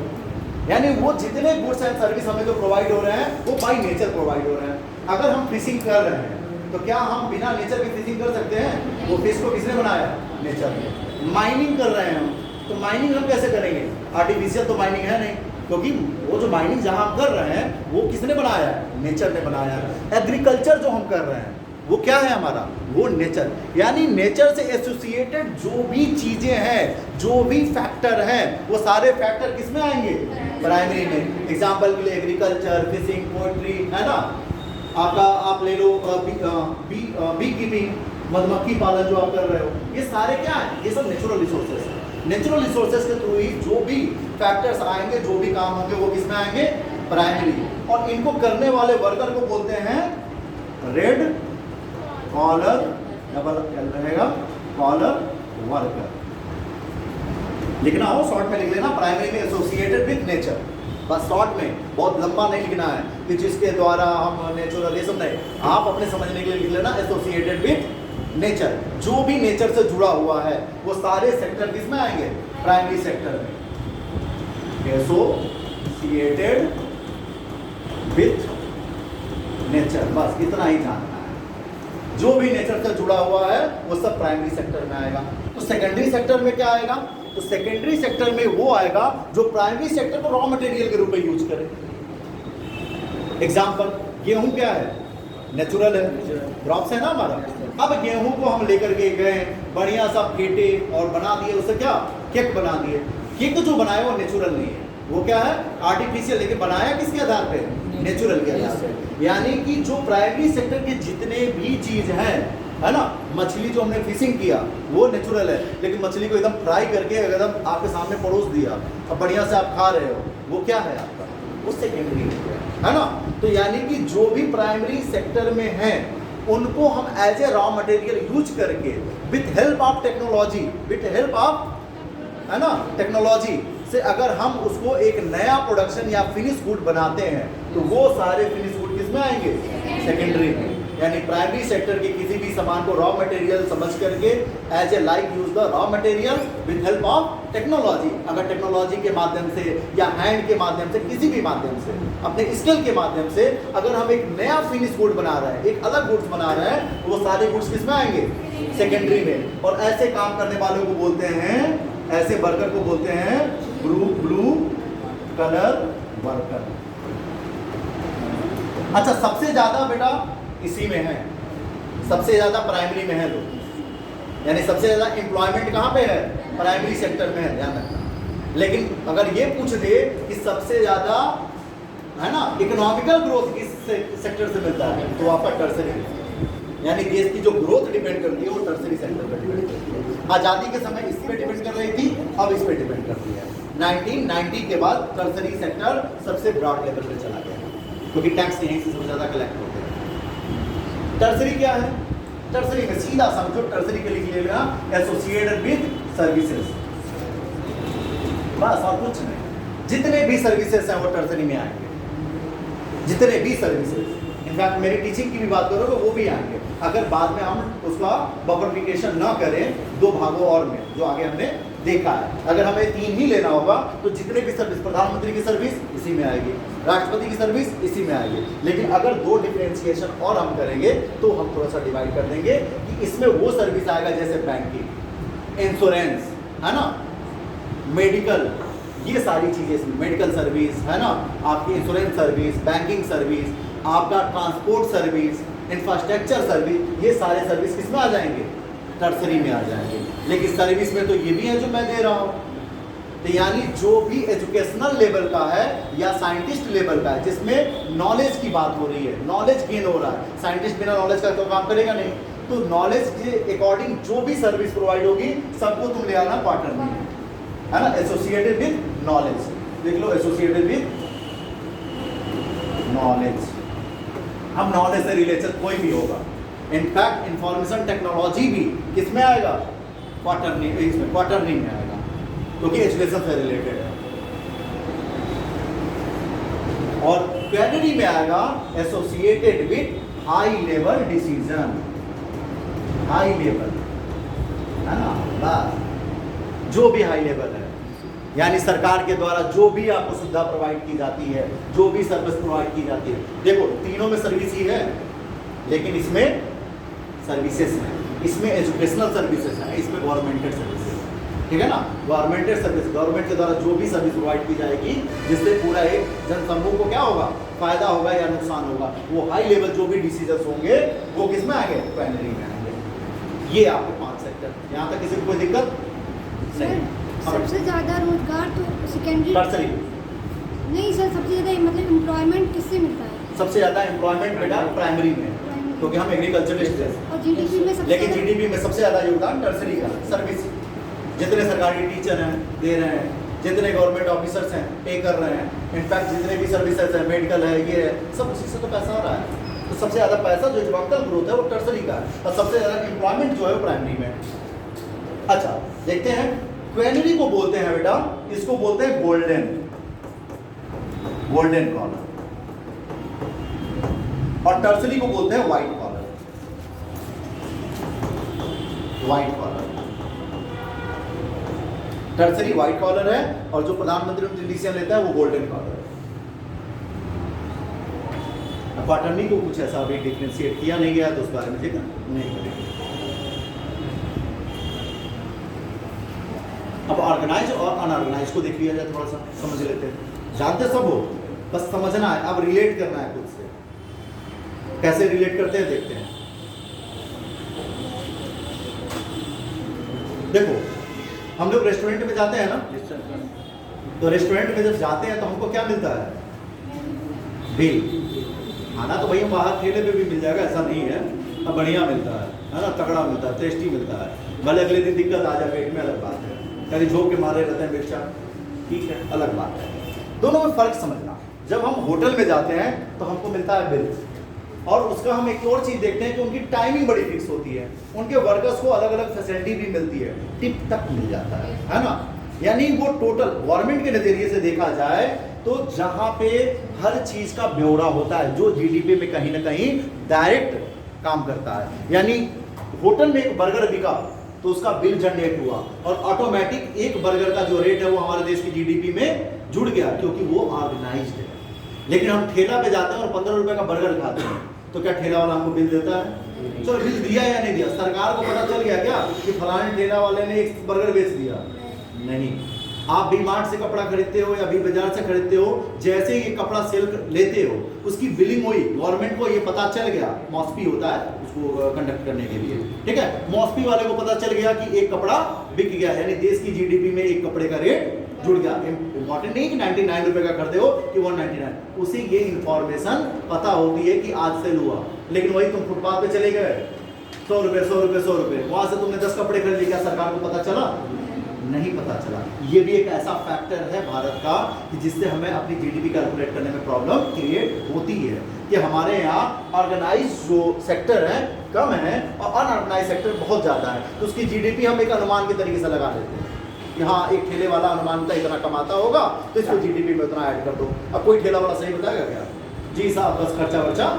यानी वो जितने गुड्स एंड सर्विस हमें जो प्रोवाइड हो रहे हैं वो बाय नेचर प्रोवाइड हो रहे हैं। अगर हम फिशिंग कर रहे हैं तो क्या हम बिना नेचर के फिशिंग कर सकते हैं? वो फिश को किसने बनाया? नेचर ने। माइनिंग कर रहे हैं हम, तो माइनिंग हम कैसे करेंगे? आर्टिफिशियल तो माइनिंग है नहीं, क्योंकि वो जो माइनिंग जहाँ हम कर रहे हैं वो किसने बनाया है? नेचर ने बनाया है। एग्रीकल्चर जो हम कर रहे हैं वो क्या है हमारा? वो नेचर, यानी नेचर से एसोसिएटेड जो भी चीजें हैं, जो भी फैक्टर हैं, वो सारे फैक्टर किस में आएंगे? प्राइमरी में। एग्जांपल के लिए एग्रीकल्चर, फिशिंग, पोल्ट्री, है ना, आपका आप ले लो बी कीपिंग, मधुमक्खी पालन जो आप कर रहे हो, ये सारे क्या है? ये सब नेचुरल रिसोर्सेज है। नेचुरल रिसोर्सेज के थ्रू ही जो भी फैक्टर्स आएंगे, जो भी काम होंगे, वो किस में आएंगे? प्राइमरी। और इनको करने वाले वर्कर को बोलते हैं रेड कॉलर, डबल एल रहेगा, कॉलर वर्कर। लिखना हो शॉर्ट में लिख लेना, प्राइमरी में एसोसिएटेड विद नेचर, बस शॉर्ट में, बहुत लंबा नहीं लिखना है कि जिसके द्वारा हम नेचुरल, ये सब नहीं, आप अपने समझने के लिए लिख लेना एसोसिएटेड विद नेचर। जो भी नेचर से जुड़ा हुआ है वो सारे सेक्टर किस में आएंगे? प्राइमरी सेक्टर में। एसोसिएटेड विद नेचर, बस इतना ही जानना है। जो भी नेचर से जुड़ा हुआ है वो सब प्राइमरी सेक्टर में आएगा। तो सेकेंडरी सेक्टर में क्या आएगा? तो सेकेंडरी सेक्टर में वो आएगा जो प्राइमरी सेक्टर को रॉ मटेरियल के रूप में यूज करे। एग्जांपल, गेहूं क्या है? नेचुरल है, क्रॉप्स है ना हमारा। अब गेहूं को हम लेकर के गए, बढ़िया सा फेंटे और बना दिए, उसे क्या? केक बना दिए। केक जो बनाए वो नेचुरल नहीं है, वो क्या है? आर्टिफिशियल। लेकिन बनाया किसके आधार पे? नेचुरल के आधार पे। यानी कि जो प्राइमरी सेक्टर के जितने भी चीज हैं, है ना, मछली जो हमने फिशिंग किया वो नेचुरल है, लेकिन मछली को एकदम फ्राई करके एकदम आपके सामने परोस दिया, अब बढ़िया से आप खा रहे हो, वो क्या है आपका? वो सेकेंडरी है ना। तो यानी कि जो भी प्राइमरी सेक्टर में है उनको हम as a raw material use करके विथ हेल्प ऑफ टेक्नोलॉजी, है ना, टेक्नोलॉजी से अगर हम उसको एक नया प्रोडक्शन या फिनिश गुड बनाते हैं तो वो सारे फिनिश गुड किस में आएंगे? सेकेंडरी में। यानी प्राइमरी सेक्टर के किसी भी सामान को रॉ मटेरियल समझ करके as a like use the raw material with help of technology. अगर टेक्नोलॉजी के माध्यम से या हैंड के माध्यम से, किसी भी माध्यम से, अपने स्किल के माध्यम से अगर हम एक नया फिनिश गुड बना रहे हैं, एक अलग गुड्स बना रहे हैं, तो वो सारे गुड्स किस में आएंगे? सेकेंडरी में। और ऐसे काम करने वालों को बोलते हैं, ऐसे वर्कर को बोलते हैं ब्लू कलर वर्कर। अच्छा, सबसे ज्यादा बेटा इसी में है, सबसे ज्यादा प्राइमरी में है लोग, यानी सबसे ज़्यादा एम्प्लॉयमेंट कहाँ पे है? प्राइमरी सेक्टर में है, ध्यान रखना। लेकिन अगर ये पूछ दे कि सबसे ज़्यादा है ना इकोनॉमिकल ग्रोथ किस सेक्टर से मिलता है, तो आपका टर्सरी, यानी देश की जो ग्रोथ डिपेंड करती है वो टर्सरी सेक्टर पर डिपेंड करती है। आज़ादी के समय इस पे डिपेंड कर रही थी, अब इस पे डिपेंड करती है। 1990 के बाद टर्सरी सेक्टर सबसे ब्रॉड लेवल पे चला गया, क्योंकि टैक्स यहीं से सबसे ज़्यादा कलेक्ट होते हैं। टर्सरी क्या है? टर्सरी में सीधा समझो, टर्सरी के लिख लेना एसोसिएटेड विद सर्विसेज, बस और कुछ नहीं। जितने भी सर्विसेज हैं वो टर्सरी में आएंगे, जितने भी सर्विसेज। इनफैक्ट मेरी टीचिंग की भी बात करो तो वो भी आएंगे, अगर बाद में हम उसका बफरफिकेशन ना करें दो भागों और में, जो आगे हमने देखा है। अगर हमें 3 ही लेना होगा तो जितने भी सर्विस, प्रधानमंत्री की सर्विस इसी में आएगी, राष्ट्रपति की सर्विस इसी में आएगी। लेकिन अगर 2 डिफरेंशिएशन और हम करेंगे तो हम थोड़ा सा डिवाइड कर देंगे कि इसमें वो सर्विस आएगा जैसे बैंकिंग, इंश्योरेंस, है ना, मेडिकल, ये सारी चीज़ें इसमें, मेडिकल सर्विस है ना, आपकी इंश्योरेंस सर्विस, बैंकिंग सर्विस, आपका ट्रांसपोर्ट सर्विस, इंफ्रास्ट्रक्चर सर्विस, ये सारे सर्विस किस में आ जाएंगे? टर्सरी में आ जाएंगे। लेकिन सर्विस में तो ये भी है जो मैं दे रहा हूँ, तो यानी जो भी एजुकेशनल लेवल का है या साइंटिस्ट लेवल का है, जिसमें नॉलेज की बात हो रही है, नॉलेज गेन हो रहा है। साइंटिस्ट बिना नॉलेज का तो काम करेगा नहीं, तो नॉलेज के अकॉर्डिंग जो भी सर्विस प्रोवाइड होगी सबको तुम ले आना क्वार्टर में, है ना, एसोसिएटेड विद नॉलेज। देख लो, एसोसिएटेड विद नॉलेज। हम नॉलेज से रिलेटेड कोई भी होगा। इनफैक्ट इंफॉर्मेशन टेक्नोलॉजी भी किस में आएगा? क्वार्टरली, इसमें क्वार्टरली में आएगा, क्योंकि एजुकेशन से रिलेटेड है। और क्वेरी में आएगा associated with high level decision, high level, है ना, बस जो भी हाई लेवल है, यानी सरकार के द्वारा जो भी आपको सुविधा प्रोवाइड की जाती है, जो भी सर्विस प्रोवाइड की जाती है। देखो, तीनों में सर्विस ही है, लेकिन इसमें सर्विसेज हैं, इसमें एजुकेशनल सर्विसेज हैं, इसमें गवर्नमेंटेड सर्विसेज, ठीक है ना। गवर्नमेंटेड सर्विस, गवर्नमेंट के द्वारा जो भी सर्विस प्रोवाइड की जाएगी जिससे पूरा एक जनसमूह को क्या होगा, फायदा होगा या नुकसान होगा, वो हाई लेवल जो भी डिसीजन होंगे वो किस में आएंगे? प्राइमरी में आएंगे। ये आपके 5 सेक्टर, यहाँ तक किसी को कोई दिक्कत नहीं। सबसे ज़्यादा रोजगार तो सेकेंडरी, टर्सरी। नहीं सर, सबसे ज़्यादा मतलब एम्प्लॉयमेंट किससे मिलता है? सबसे ज़्यादा एम्प्लॉयमेंट बेटा प्राइमरी में, क्योंकि हम एग्रीकल्चरिस्ट हैं। और जीडीपी में सबसे लेकिन जीडीपी में सबसे ज़्यादा योगदान टर्सरी का, सर्विस। जितने सरकारी टीचर हैं दे रहे हैं, जितने गवर्नमेंट ऑफिसर्स हैं पे कर रहे हैं, इनफैक्ट जितने भी सर्विसेज हैं, मेडिकल है, ये है, सब उसी से तो पैसा आ रहा है। तो सबसे ज़्यादा पैसा जो इकोनॉमिकल ग्रोथ है वो टर्सरी का है, और सबसे ज़्यादा एम्प्लॉयमेंट जो है वो प्राइमरी में। अच्छा, देखते हैं, क्वेनरी को बोलते हैं बेटा, इसको बोलते हैं गोल्डन, गोल्डन कॉलर, और टर्सरी को बोलते हैं white collar, white collar. Tertiary white collar है, और जो प्रधानमंत्री डिसीजन लेता है वो गोल्डन कॉलर है। क्वार्टरली को कुछ ऐसा अभी डिफरेंशिएट किया नहीं गया तो उस बारे में ठीक है नहीं करेंगे। अब ऑर्गेनाइज और अनऑर्गेनाइज को देख लिया जाए, थोड़ा सा समझ लेते हैं। जानते सब हो, बस समझना है, अब रिलेट करना है खुद से। कैसे रिलेट करते हैं देखते हैं। देखो, हम लोग रेस्टोरेंट में जाते हैं ना, तो रेस्टोरेंट में जब जाते हैं तो हमको क्या मिलता है? बिल। खाना तो भाई हम बाहर ठेले पे भी मिल जाएगा, ऐसा नहीं है, अब बढ़िया मिलता है ना, तगड़ा मिलता है, टेस्टी मिलता है। भले अगले दिन दिक्कत आ जाए पेट में, अलग बात है, कभी झोंक के मारे रहते हैं मिर्चा, ठीक है, अलग बात है। दोनों में फ़र्क समझना। जब हम होटल में जाते हैं तो हमको मिलता है बिल, और उसका हम एक और चीज़ देखते हैं कि उनकी टाइमिंग बड़ी फिक्स होती है, उनके वर्कर्स को अलग अलग फैसिलिटी भी मिलती है, टिप तक मिल जाता है ना। यानी वो टोटल गवर्नमेंट के नज़रिए से देखा जाए तो जहाँ पे हर चीज़ का ब्यौरा होता है, जो जीडीपी में कहीं ना कहीं डायरेक्ट काम करता है। यानी होटल में एक बर्गर बिका तो उसका बिल जनरेट हुआ, और ऑटोमेटिक एक बर्गर का जो रेट है वो हमारे देश की जीडीपी में जुड़ गया, क्योंकि वो ऑर्गेनाइज्ड है। लेकिन हम ठेला पे जाते हैं और 15 रुपए का बर्गर खाते हैं, तो क्या ठेला वाला हमको बिल देता है? चलो बिल दिया या नहीं दिया, सरकार को पता चल गया क्या कि फलाने ठेला वाले ने एक बर्गर बेच दिया? नहीं। आप भी मार्ट से कपड़ा खरीदते हो या भी बाजार से खरीदते हो, जैसे ही ये कपड़ा सेल लेते हो उसकी बिलिंग हुई, गवर्नमेंट को ये पता चल गया, मॉस्पी होता है उसको कंडक्ट करने के लिए, ठीक है। मॉस्पी वाले को पता चल गया कि एक कपड़ा बिक गया, यानी देश की जीडीपी में एक कपड़े का रेट जुड़ गया। इंपॉर्टेंट नहीं कि 99 रुपए का कर दे हो कि 199, उसे ये इंफॉर्मेशन पता होती है कि आज सेल हुआ। लेकिन वही तुम फुटपाथ पे चले गए, 100 रुपए 100 रुपए 100 रुपए, वहां से तुमने 10 कपड़े खरीद लिए, क्या सरकार को पता चला? नहीं पता चला। ये भी एक ऐसा फैक्टर है भारत का कि जिससे हमें अपनी जीडीपी कैलकुलेट करने में प्रॉब्लम क्रिएट होती है कि हमारे यहाँ ऑर्गेनाइज जो सेक्टर है कम है और अनऑर्गेनाइज सेक्टर बहुत ज़्यादा है, तो उसकी जीडीपी हम एक अनुमान के तरीके से लगा लेते हैं कि हाँ एक ठेले वाला अनुमान का इतना कमाता होगा तो इसको जीडीपी में उतना ऐड कर दो। अब कोई ठेला वाला सही बताएगा क्या? जी साहब बस खर्चा वर्चा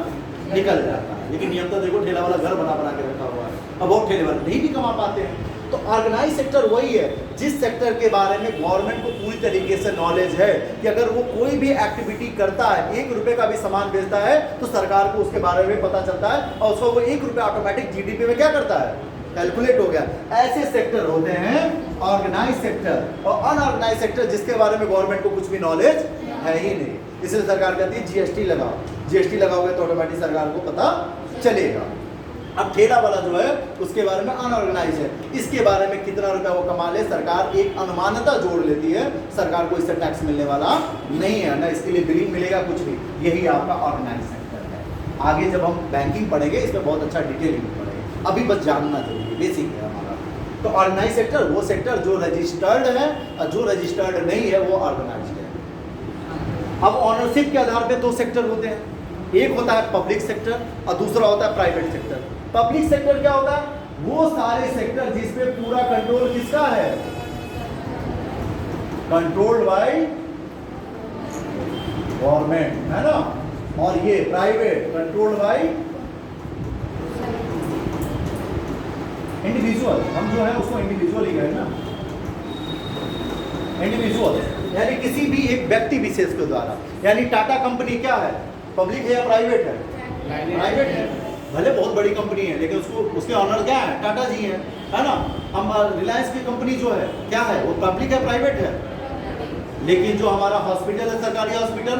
निकल जाता है, लेकिन नियम तो देखो ठेला वाला घर बना के रखा हुआ है, अब बहुत ठेले वाले नहीं भी कमा पाते हैं। तो ऑर्गेनाइज सेक्टर वही है जिस सेक्टर के बारे में गवर्नमेंट को पूरी तरीके से नॉलेज है कि अगर वो कोई भी एक्टिविटी करता है, 1 रुपए का भी सामान बेचता है तो सरकार को उसके बारे में पता चलता है और उसको वो 1 रुपया ऑटोमेटिक जीडीपी में क्या करता है? कैलकुलेट हो गया। ऐसे सेक्टर होते हैं ऑर्गेनाइज सेक्टर और अनऑर्गेनाइज सेक्टर जिसके बारे में गवर्नमेंट को कुछ भी नॉलेज है ही नहीं। इसलिए सरकार कहती है जीएसटी लगाओ, जीएसटी लगाओगे तो ऑटोमेटिक सरकार को पता चलेगा। अब ठेला वाला जो है उसके बारे में अनऑर्गेनाइज है, इसके बारे में कितना रुपया वो कमा ले सरकार एक अनुमानता जोड़ लेती है, सरकार को इससे टैक्स मिलने वाला नहीं है, ना इसके लिए बिलिंग मिलेगा कुछ भी। यही आपका ऑर्गेनाइज सेक्टर है। आगे जब हम बैंकिंग पढ़ेंगे इसमें बहुत अच्छा डिटेलिंग पढ़ेंगे, अभी बस जानना जरूरी बेसिक है हमारा। तो ऑर्गेनाइज सेक्टर वो सेक्टर जो रजिस्टर्ड है और जो रजिस्टर्ड नहीं है वो ऑर्गेनाइज्ड है। अब ऑनरशिप के आधार पे 2 सेक्टर होते हैं, एक होता है पब्लिक सेक्टर और दूसरा होता है प्राइवेट सेक्टर। पब्लिक सेक्टर क्या होता है? वो सारे सेक्टर जिसपे पूरा कंट्रोल किसका है? कंट्रोल्ड बाय गवर्नमेंट, है ना। और ये प्राइवेट कंट्रोल्ड बाय इंडिविजुअल। हम जो है उसको इंडिविजुअल ही कहें ना, इंडिविजुअल यानी किसी भी एक व्यक्ति विशेष के द्वारा। यानी टाटा कंपनी क्या है? पब्लिक है या प्राइवेट है? प्राइवेट है। भले बहुत बड़ी कंपनी है लेकिन उसको उसके ऑनर क्या है? टाटा जी हैं, है ना। हम रिलायंस की कंपनी जो है क्या है? वो पब्लिक है प्राइवेट है? लेकिन जो हमारा हॉस्पिटल है सरकारी हॉस्पिटल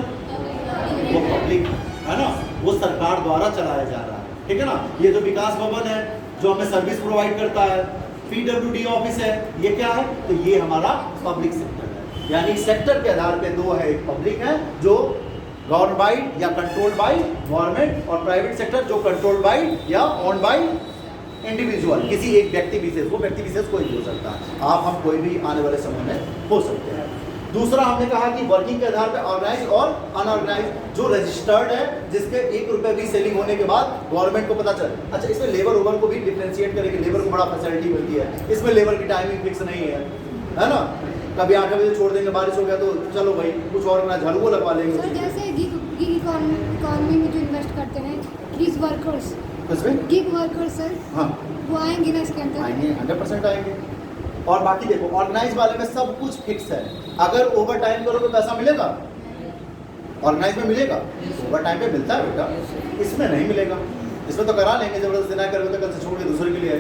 वो पब्लिक है ना, वो सरकार द्वारा चलाया जा रहा है, ठीक है ना। ये जो विकास भवन है जो हमें सर्विस प्रोवाइड करता है, PWD ऑफिस है, ये क्या है? तो ये हमारा पब्लिक सेक्टर है। यानी सेक्टर के आधार पे 2 है, एक पब्लिक है जो गवर्न बाय या कंट्रोल्ड बाय गवर्नमेंट और प्राइवेट सेक्टर जो कंट्रोल्ड बाय या ओन बाय इंडिविजुअल, किसी एक व्यक्ति विशेष। वो व्यक्ति विशेष कोई भी हो सकता है, आप हम कोई भी आने वाले समय में हो सकते हैं। दूसरा हमने कहा कि वर्किंग के आधार पर ऑर्गेनाइज और अनऑर्गेनाइज। जो रजिस्टर्ड है जिसके 1 रुपये भी सेलिंग होने के बाद गवर्नमेंट को पता चले। अच्छा इसमें लेबर ओवर को भी डिफ्रेंशिएट करेंगे, लेबर को बड़ा फैसिलिटी मिलती है, इसमें लेबर की टाइमिंग फिक्स नहीं है ना। कभी 8 बजे छोड़ देंगे, बारिश हो गया तो चलो भाई कुछ और ना झाड़ू लगवा लेंगे। सर जैसे गिग इकोनॉमी में जो इन्वेस्ट करते हैं गिग वर्कर्स, किसमें? गिग वर्कर्स सर, हाँ वो आएंगे ना इसके अंदर? आएंगे, 100% आएंगे। और बाकी देखो ऑर्गेनाइज वाले में सब कुछ फिक्स है। अगर ओवर टाइम करो तो पैसा मिलेगा? ऑर्गेनाइज में मिलेगा? ओवर टाइम पे मिलता है बेटा, इसमें नहीं मिलेगा। इसमें तो करा लेंगे, जबरदस्ती ना करोगे तो कल से छोड़ के दूसरे के लिए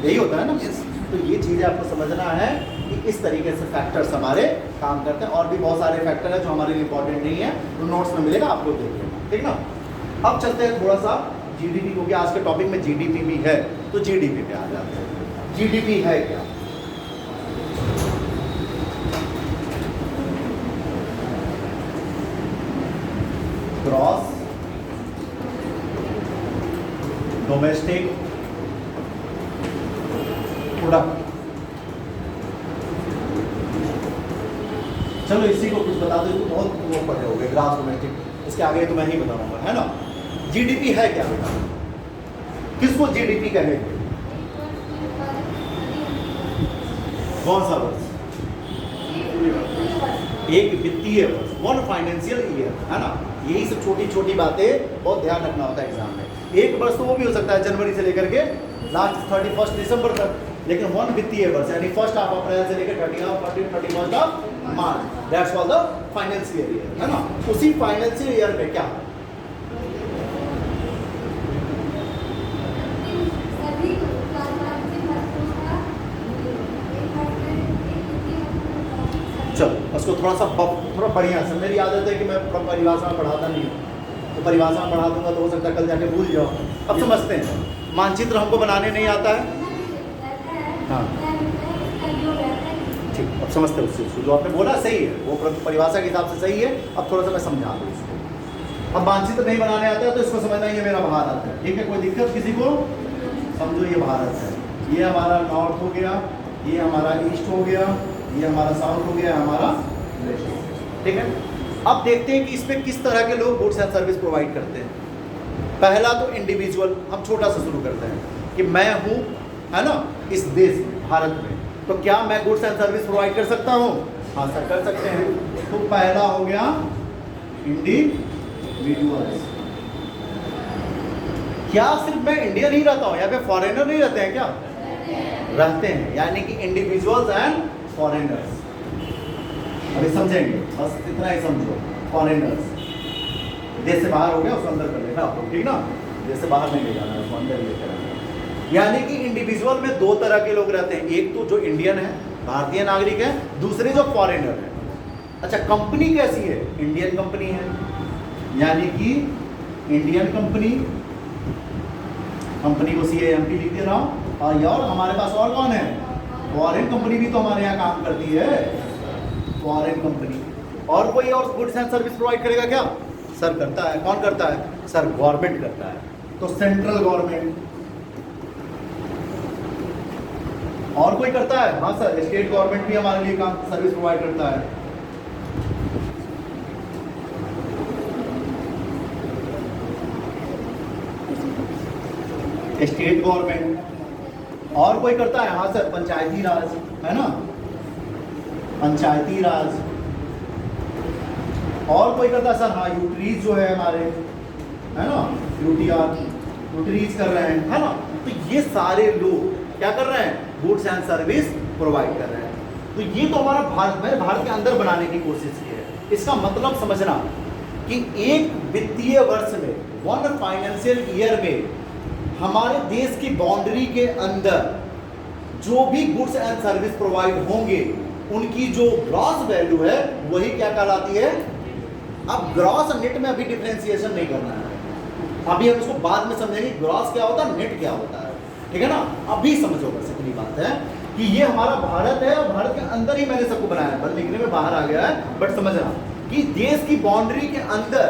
यही होता है ना। तो ये चीज़ें आपको समझना है कि इस तरीके से फैक्टर्स हमारे काम करते हैं। और भी बहुत सारे फैक्टर हैं जो हमारे लिए इंपॉर्टेंट नहीं है, तो नोट्स में मिलेगा, आप लोग देख लेना, ठीक ना। अब चलते हैं थोड़ा सा जीडीपी, क्योंकि आज के टॉपिक में जीडीपी भी है, तो जीडीपी पे आ जाते हैं। जीडीपी है क्या? Gross domestic product. चलो इसी को कुछ बता दो, इसको बहुत वो पढ़े हो गए, ग्रॉस डोमेस्टिक, इसके आगे तो मैं ही बताऊंगा, है ना। जीडीपी है क्या बेटा? किसको जीडीपी कहेंगे? कौन सा वर्ष? एक वित्तीय वर्ष, 1 फाइनेंशियल ईयर, है ना। यही सब छोटी छोटी बातें बहुत ध्यान रखना होता है एग्जाम में। एक वर्ष तो वो भी हो सकता है जनवरी से लेकर के लास्ट 31 दिसंबर तक, लेकिन 1 वित्तीय वर्ष यानी फर्स्ट हाफ अप्रैल से लेकर 31 of March, that's called the financial year, है ना। उसी फाइनेंशियल ईयर में क्या चलो उसको थोड़ा बढ़िया से, मेरी आदत है कि मैं परिभाषा में पढ़ाता नहीं हूँ, तो परिभाषा में पढ़ा दूंगा तो हो सकता है कल जाके भूल जाओ। अब समझते हैं मानचित्र हमको बनाने नहीं आता है। हाँ ठीक, अब समझते हैं उस चीज़ को, जो आपने बोला सही है, वो परिभाषा के हिसाब से सही है। अब थोड़ा सा मैं समझा दूँ इसको। अब मानचित्र नहीं बनाने आता है तो इसको समझना, ये मेरा भारत है, ठीक है, कोई दिक्कत किसी को? समझो ये भारत है, ये हमारा नॉर्थ हो गया, ये हमारा ईस्ट हो गया, ये हमारा साउथ हो गया, हमारा वेस्ट हो गया, ठीक है। अब देखते हैं कि इसमें किस तरह के लोग गुड्स एंड सर्विस प्रोवाइड करते हैं। पहला तो इंडिविजुअल, हम छोटा सा शुरू करते हैं कि मैं हूँ, है ना, इस देश में, भारत में, तो क्या मैं गुड्स एंड सर्विस प्रोवाइड कर सकता हूँ? हाँ सर, कर सकते हैं। तो पहला हो गया इंडिविजुअल्स। क्या सिर्फ मैं इंडियन ही रहता हूँ या फिर फॉरेनर नहीं रहते हैं? क्या रहते हैं, यानी कि इंडिविजुअल्स एंड फॉरेनर्स। अभी समझेंगे, बस इतना ही समझो। फॉरेनर्स, देश से बाहर हो गया, उसको अंदर कर लेना आप लोग, ठीक ना, देश से बाहर नहीं ले जाना है, उसको अंदर लेकर आना। यानी कि इंडिविजुअल में दो तरह के लोग रहते हैं, एक तो जो इंडियन है, भारतीय नागरिक है, दूसरे जो फॉरेनर है। अच्छा, कंपनी कैसी है? इंडियन कंपनी है, यानी कि इंडियन कंपनी, कंपनी को CAMP लिख दे रहा हूँ। और हमारे पास और कौन है? फॉरेन कंपनी भी तो हमारे यहाँ काम करती है, फॉरेन कंपनी। और कोई और गुड्स एंड सर्विस प्रोवाइड करेगा क्या? सर करता है। कौन करता है? सर गवर्नमेंट करता है। तो सेंट्रल गवर्नमेंट। और कोई करता है? हाँ सर, स्टेट गवर्नमेंट भी हमारे लिए काम सर्विस प्रोवाइड करता है। State government. और कोई करता है? हाँ सर, पंचायती राज, है ना, पंचायती राज। और कोई करता है? सर हाँ, यूटरीज जो है हमारे, है ना, यूटरीज कर रहे हैं, है ना। तो ये सारे लोग क्या कर रहे हैं? गुड्स एंड सर्विस प्रोवाइड कर रहे हैं। तो ये तो हमारा भारत के अंदर बनाने की कोशिश की है। इसका मतलब समझना कि एक वित्तीय वर्ष में, वन फाइनेंशियल ईयर में, हमारे देश की बाउंड्री के अंदर जो भी गुड्स एंड सर्विस प्रोवाइड होंगे, उनकी जो ग्रॉस वैल्यू है वही क्या कहलाती है? अब ग्रॉस और नेट में अभी डिफरेंशिएशन नहीं करना है, अभी हम उसको बाद में समझेंगे ग्रॉस क्या होता है, नेट क्या होता है, ठीक है ना। अभी समझो, बस इतनी बात है कि ये हमारा भारत है और भारत के अंदर ही मैंने सबको बनाया है, बस लिखने में बाहर आ गया है, बट समझना कि देश की बाउंड्री के अंदर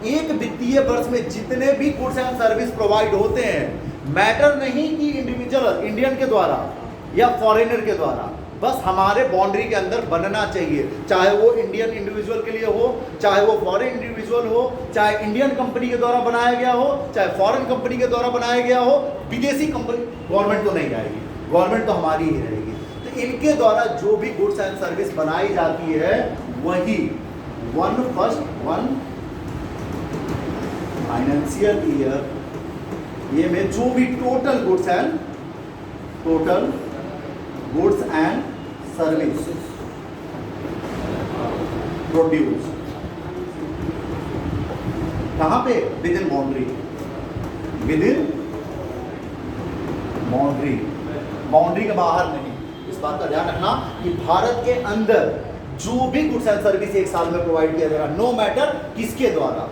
एक वित्तीय वर्ष में जितने भी गुड्स एंड सर्विस प्रोवाइड होते हैं, मैटर नहीं कि इंडिविजुअल इंडियन के द्वारा या फॉरेनर के द्वारा, बस हमारे बाउंड्री के अंदर बनना चाहिए। चाहे वो इंडियन इंडिविजुअल के लिए हो, चाहे वो फॉरेन इंडिविजुअल हो, चाहे इंडियन कंपनी के द्वारा बनाया गया हो, चाहे फॉरेन कंपनी के द्वारा बनाया गया हो, विदेशी कंपनी, गवर्नमेंट तो नहीं आएगी, गवर्नमेंट तो हमारी ही रहेगी। तो इनके द्वारा जो भी गुड्स एंड सर्विस बनाई जाती है वही वन फाइनेंशियल ईयर ये में जो भी total goods and service produce, कहां पे? विद इन बाउंड्री, बाउंड्री के बाहर नहीं। इस बात का ध्यान रखना कि भारत के अंदर जो भी गुड्स एंड सर्विस एक साल में प्रोवाइड किया जाएगा, नो मैटर किसके द्वारा,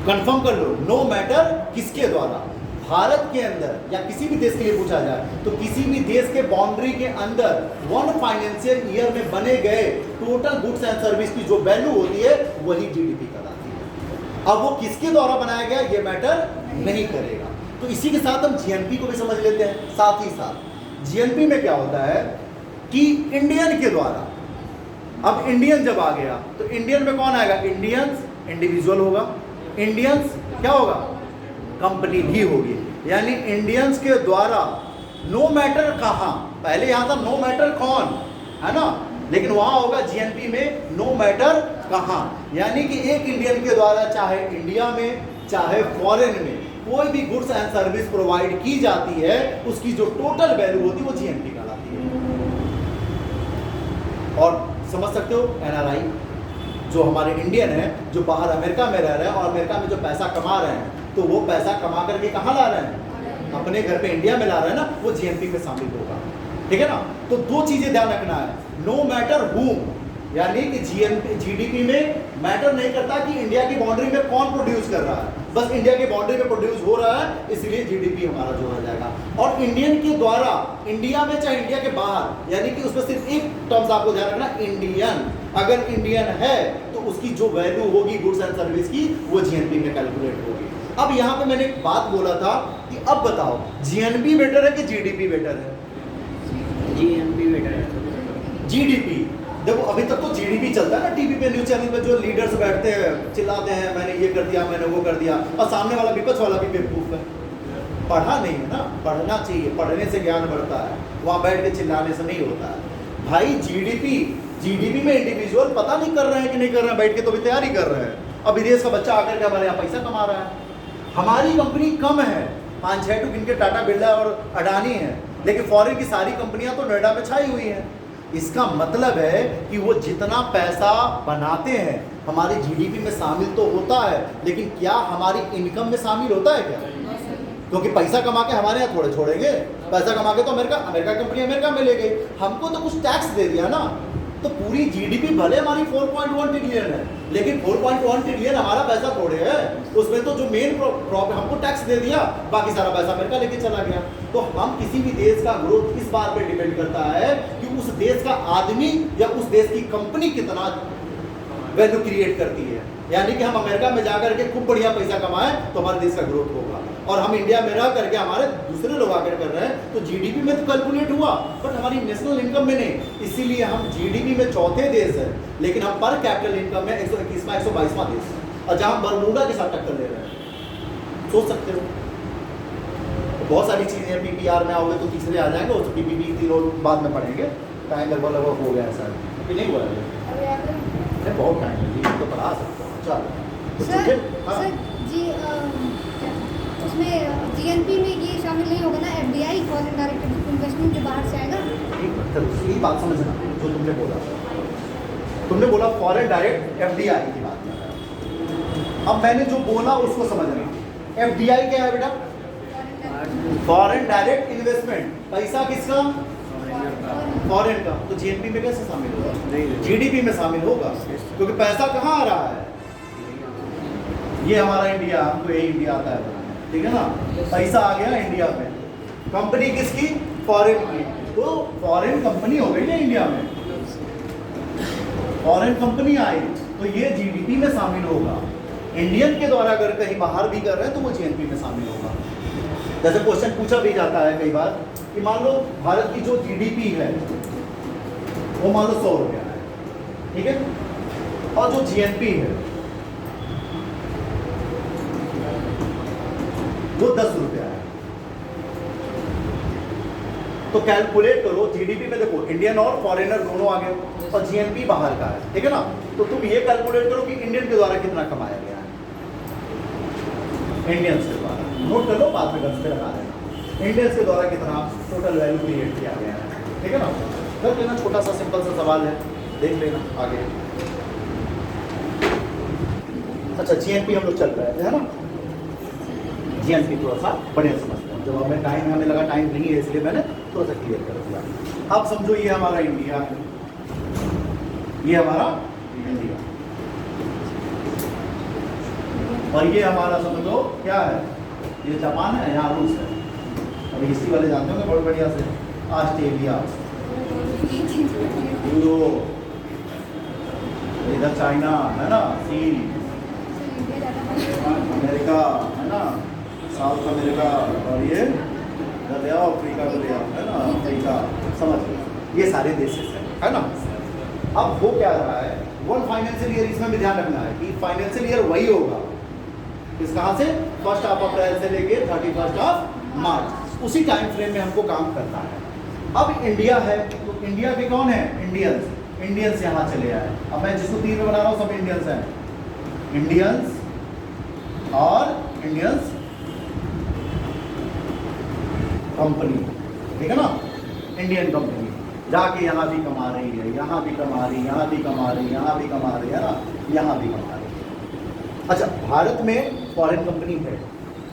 कंफर्म कर लो, नो मैटर किसके द्वारा, भारत के अंदर या किसी भी देश के लिए पूछा जाए तो किसी भी देश के बाउंड्री के अंदर वन फाइनेंशियल ईयर में बने गए टोटल गुड्स एंड सर्विस की जो वैल्यू होती है वही GDP कहलाती है। अब वो किसके द्वारा बनाया गया ये मैटर नहीं करेगा। तो इसी के साथ हम GNP को भी समझ लेते हैं। साथ ही साथ GNP में क्या होता है कि इंडियन के द्वारा, अब इंडियन जब आ गया तो इंडियन में कौन आएगा? इंडियंस इंडिविजुअल होगा, इंडियंस क्या होगा? कंपनी भी होगी, यानी इंडियंस के द्वारा नो मैटर कहाँ, पहले यहाँ था नो मैटर कौन, है ना, लेकिन वहाँ होगा GNP में नो मैटर कहाँ, यानी कि एक इंडियन के द्वारा चाहे इंडिया में चाहे फॉरेन में कोई भी गुड्स एंड सर्विस प्रोवाइड की जाती है उसकी जो टोटल वैल्यू होती है वो GNP कहलाती है। और समझ सकते हो NRI जो हमारे इंडियन है जो बाहर अमेरिका में रह रहे हैं और अमेरिका में जो पैसा कमा रहे हैं तो वो पैसा कमा करके कहाँ ला रहे हैं? अपने घर पे इंडिया में ला रहे हैं ना, वो GNP में शामिल होगा, ठीक है ना। तो दो चीजें ध्यान रखना है, नो मैटर हूम, यानी कि GDP में मैटर नहीं करता कि इंडिया की बाउंड्री में कौन प्रोड्यूस कर रहा है, बस इंडिया की बाउंड्री में प्रोड्यूस हो रहा है, इसलिए जीडीपी हमारा जोड़ा जाएगा। और इंडियन के द्वारा, इंडिया में चाहे इंडिया के बाहर, यानी कि उसमें सिर्फ एक टर्म्स आपको ध्यान रखना, इंडियन। अगर इंडियन है तो उसकी जो वैल्यू होगी गुड्स एंड सर्विस की, वो जीएनपी में कैलकुलेट होगी। अब यहाँ पे मैंने एक बात बोला था कि अब बताओ जीएनपी बेटर है कि जीडीपी बेटर है? जीएनपी बेटर है। जीडीपी, देखो अभी तक तो जीडीपी चलता है ना टीवी पे, न्यूज चैनल पे जो लीडर्स बैठते हैं चिल्लाते हैं मैंने ये कर दिया, मैंने वो कर दिया, और सामने वाला विपक्ष वाला भी बेवकूफ है, पढ़ा नहीं है ना। पढ़ना चाहिए, पढ़ने से ज्ञान बढ़ता है, वहाँ बैठ के चिल्लाने से नहीं होता है भाई। जीडीपी में इंडिविजुअल पता नहीं कर रहे हैं कि नहीं कर रहे हैं, बैठ के तो भी तैयारी कर रहे हैं। अब विदेश का बच्चा आकर के हमारे यहाँ पैसा कमा रहा है। हमारी कंपनी कम है, 5-6 तो इनके टाटा बिरला और अडानी है, लेकिन फॉरेन की सारी कंपनियां तो नोएडा में छाई हुई हैं। इसका मतलब है कि वो जितना पैसा बनाते हैं हमारी जीडीपी में शामिल तो होता है, लेकिन क्या हमारी इनकम में शामिल होता है क्या? क्योंकि पैसा कमा के हमारे यहाँ थोड़े छोड़ेंगे, पैसा कमा के तो अमेरिका कंपनी अमेरिका में ले गई, हमको तो कुछ टैक्स दे दिया ना। तो पूरी जीडीपी भले हमारी 4.1 ट्रिलियन है, लेकिन 4.1 ट्रिलियन हमारा पैसा थोड़े है, उसमें तो जो मेन प्रॉफिट हमको टैक्स दे दिया, बाकी सारा पैसा अमेरिका लेके चला गया। तो हम किसी भी देश का ग्रोथ इस बात पे डिपेंड करता है कि उस देश का आदमी या उस देश की कंपनी कितना वैल्यू क्रिएट करती है। यानी कि हम अमेरिका में जाकर के खूब बढ़िया पैसा कमाएं तो हमारे देश का ग्रोथ होगा, और हम इंडिया में रह करके हमारे दूसरे लोग आकर कर रहे हैं तो जीडीपी में तो कैलकुलेट हुआ, बट हमारी नेशनल इनकम में नहीं। इसीलिए हम जीडीपी में चौथे देश है, लेकिन हम पर कैपिटल इनकम में 121वां 122वां देश, और जहां बरमूडा के साथ टक्कर ले रहे हैं। सोच सकते हो, तो बहुत सारी चीजें पीपीआर में आओगे तो तीसरे आ जाएंगे, उस पीपीपी तीनों बाद में पढ़ेंगे। टाइम लगभग हो गया है सर, अभी नहीं हुआ है, बहुत टाइम है जी, तो पढ़ा सकते हो। चलो सर, सर जी उसमें जीएनपी में ये शामिल नहीं होगा ना, एफडीआई फॉरेन डायरेक्ट इन्वेस्टमेंट जो बाहर से आएगा? यही बात समझना जो तुमने बोला फॉरेन डायरेक्ट एफडीआई की बात कर रहा है। अब मैंने जो बोला उसको समझना। एफडीआई क्या है बेटा? Foreign direct investment. पैसा किसका? फॉरेन का। तो जीएनपी में कैसे शामिल होगा? जीडीपी में शामिल होगा, क्योंकि पैसा कहाँ आ रहा है? ये हमारा इंडिया, हमको यही इंडिया आता है, ठीक है ना। पैसा आ गया इंडिया में, कंपनी किसकी? फॉरेन की। तो फॉरेन कंपनी हो गई ना इंडिया में, फॉरेन कंपनी आई तो ये जीडीपी में शामिल होगा। इंडियन के द्वारा अगर कहीं बाहर भी कर रहे हैं तो वो जीएनपी में शामिल होगा। जैसे क्वेश्चन पूछा भी जाता है कई बार कि मान लो भारत की जो जीडीपी है वो मान लो 100 रुपया है, ठीक है, और जो जीएनपी है वो 10 रुपया है। तो कैलकुलेट करो, जीडीपी में देखो इंडियन और फॉरेनर दोनों आ गए, और जीएनपी बाहर का है, ठीक है ना। तो तुम ये कैलकुलेट करो कि इंडियन के द्वारा कितना कमाया गया है, इंडियंस के द्वारा। नोट कर लो, बाद में घर से लगा देना, इंडियंस के द्वारा कितना टोटल वैल्यू क्रिएट किया गया है, ठीक है ना। कर लेना, छोटा सा सिंपल सा सवाल है, देख लेना आगे। अच्छा, जीएनपी हम लोग चल रहे हैं, है ना। जीएनपी थोड़ा सा बढ़िया समझते हैं, जब हमें टाइम, हमें लगा टाइम नहीं है इसलिए मैंने थोड़ा सा क्लियर कर दिया। आप समझो ये हमारा इंडिया है, ये हमारा इंडिया, और ये हमारा समझो क्या है, ये जापान है, यहाँ रूस है। अभी हिस्ट्री वाले जानते होंगे बहुत बढ़िया से। ऑस्ट्रेलिया, यूरोप, इधर चाइना है ना, चीन, अमेरिका है ना, साउथ अमेरिका, और ये गया अफ्रीका को गया है ना, अफ्रीका, समझ गए, ये सारे देश है ना। अब हो क्या रहा है, वन फाइनेंशियल ईयर, इसमें भी ध्यान रखना है कि फाइनेंशियल ईयर वही होगा इस कहाँ से, 1 अप्रैल से लेके 31 मार्च, उसी टाइम फ्रेम में हमको काम करना है। अब इंडिया है तो इंडिया के कौन है? इंडियंस यहाँ चले आए। अब मैं जिसको तीर में बना रहा हूँ सब इंडियंस हैं, इंडियंस और इंडियंस कंपनी, ठीक है ना। इंडियन कंपनी जाके यहाँ भी कमा रही है, यहाँ भी कमा रही है, यहाँ भी कमा रही है, यहाँ भी कमा रही है ना, यहाँ भी कमा रही है। अच्छा, भारत में फॉरेन कंपनी है,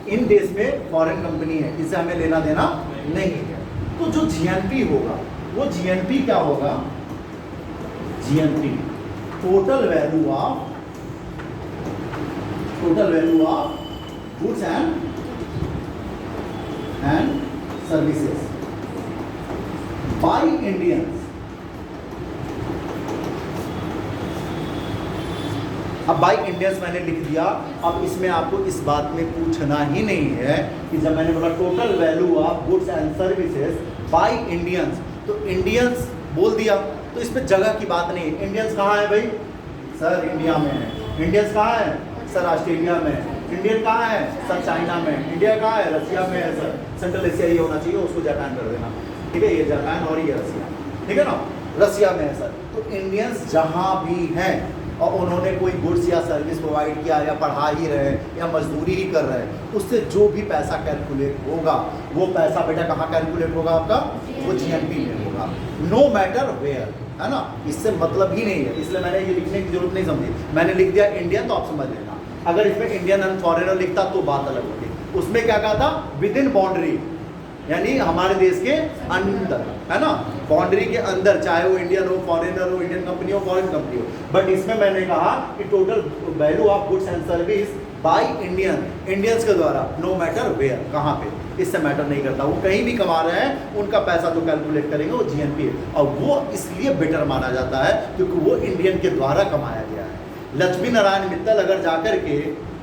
इन देश में फॉरेन कंपनी है, इससे हमें लेना देना नहीं है। तो जो जीएनपी होगा वो जीएनपी क्या होगा? GNP total value of goods and services by Indians. अब बाय इंडियंस मैंने लिख दिया। अब इसमें आपको इस बात में पूछना ही नहीं है कि जब मैंने बोला total value of goods and services by Indians, तो इंडियंस बोल दिया, तो इस पे जगह की बात नहीं है। इंडियंस कहाँ है भाई? सर इंडिया में है। इंडियंस कहाँ है? सर ऑस्ट्रेलिया में है। इंडियन कहाँ है? सर चाइना में। इंडिया कहाँ है? रशिया में है सर। सेंट्रल एशिया ही होना चाहिए, उसको जापान कर देना, ठीक है? ये जापान और ये रशिया, ठीक है ना? रशिया में है सर। तो इंडियंस जहाँ भी हैं और उन्होंने कोई गुड्स या सर्विस प्रोवाइड किया या पढ़ा ही रहे या मजदूरी ही कर रहे हैं, उससे जो भी पैसा कैलकुलेट होगा वो पैसा बेटा कहाँ कैलकुलेट होगा आपका? वो जीएनपी में होगा, नो मैटर वेयर, है ना? इससे मतलब ही नहीं है, इसलिए मैंने ये लिखने की जरूरत नहीं समझी। मैंने लिख दिया इंडियन, तो आप समझ लेना। अगर इसमें इंडियन एंड फॉरेनर लिखता तो बात अलग होती। उसमें क्या कहा था? विद इन बाउंड्री, यानी हमारे देश के अंदर, है ना? बाउंड्री के अंदर, चाहे वो इंडियन हो, फॉरेनर हो, इंडियन कंपनी हो, फॉरेन कंपनी हो। बट इसमें मैंने कहा कि total value of goods and service by Indian, Indians के द्वारा, नो मैटर वेयर, कहाँ पे, इससे मैटर नहीं करता। वो कहीं भी कमा रहे हैं, उनका पैसा जो कैलकुलेट करेंगे वो जीएनपी है, और वो इसलिए बेटर माना जाता है क्योंकि वो इंडियन के द्वारा कमाया गया है। लक्ष्मी नारायण मित्तल अगर जाकर के,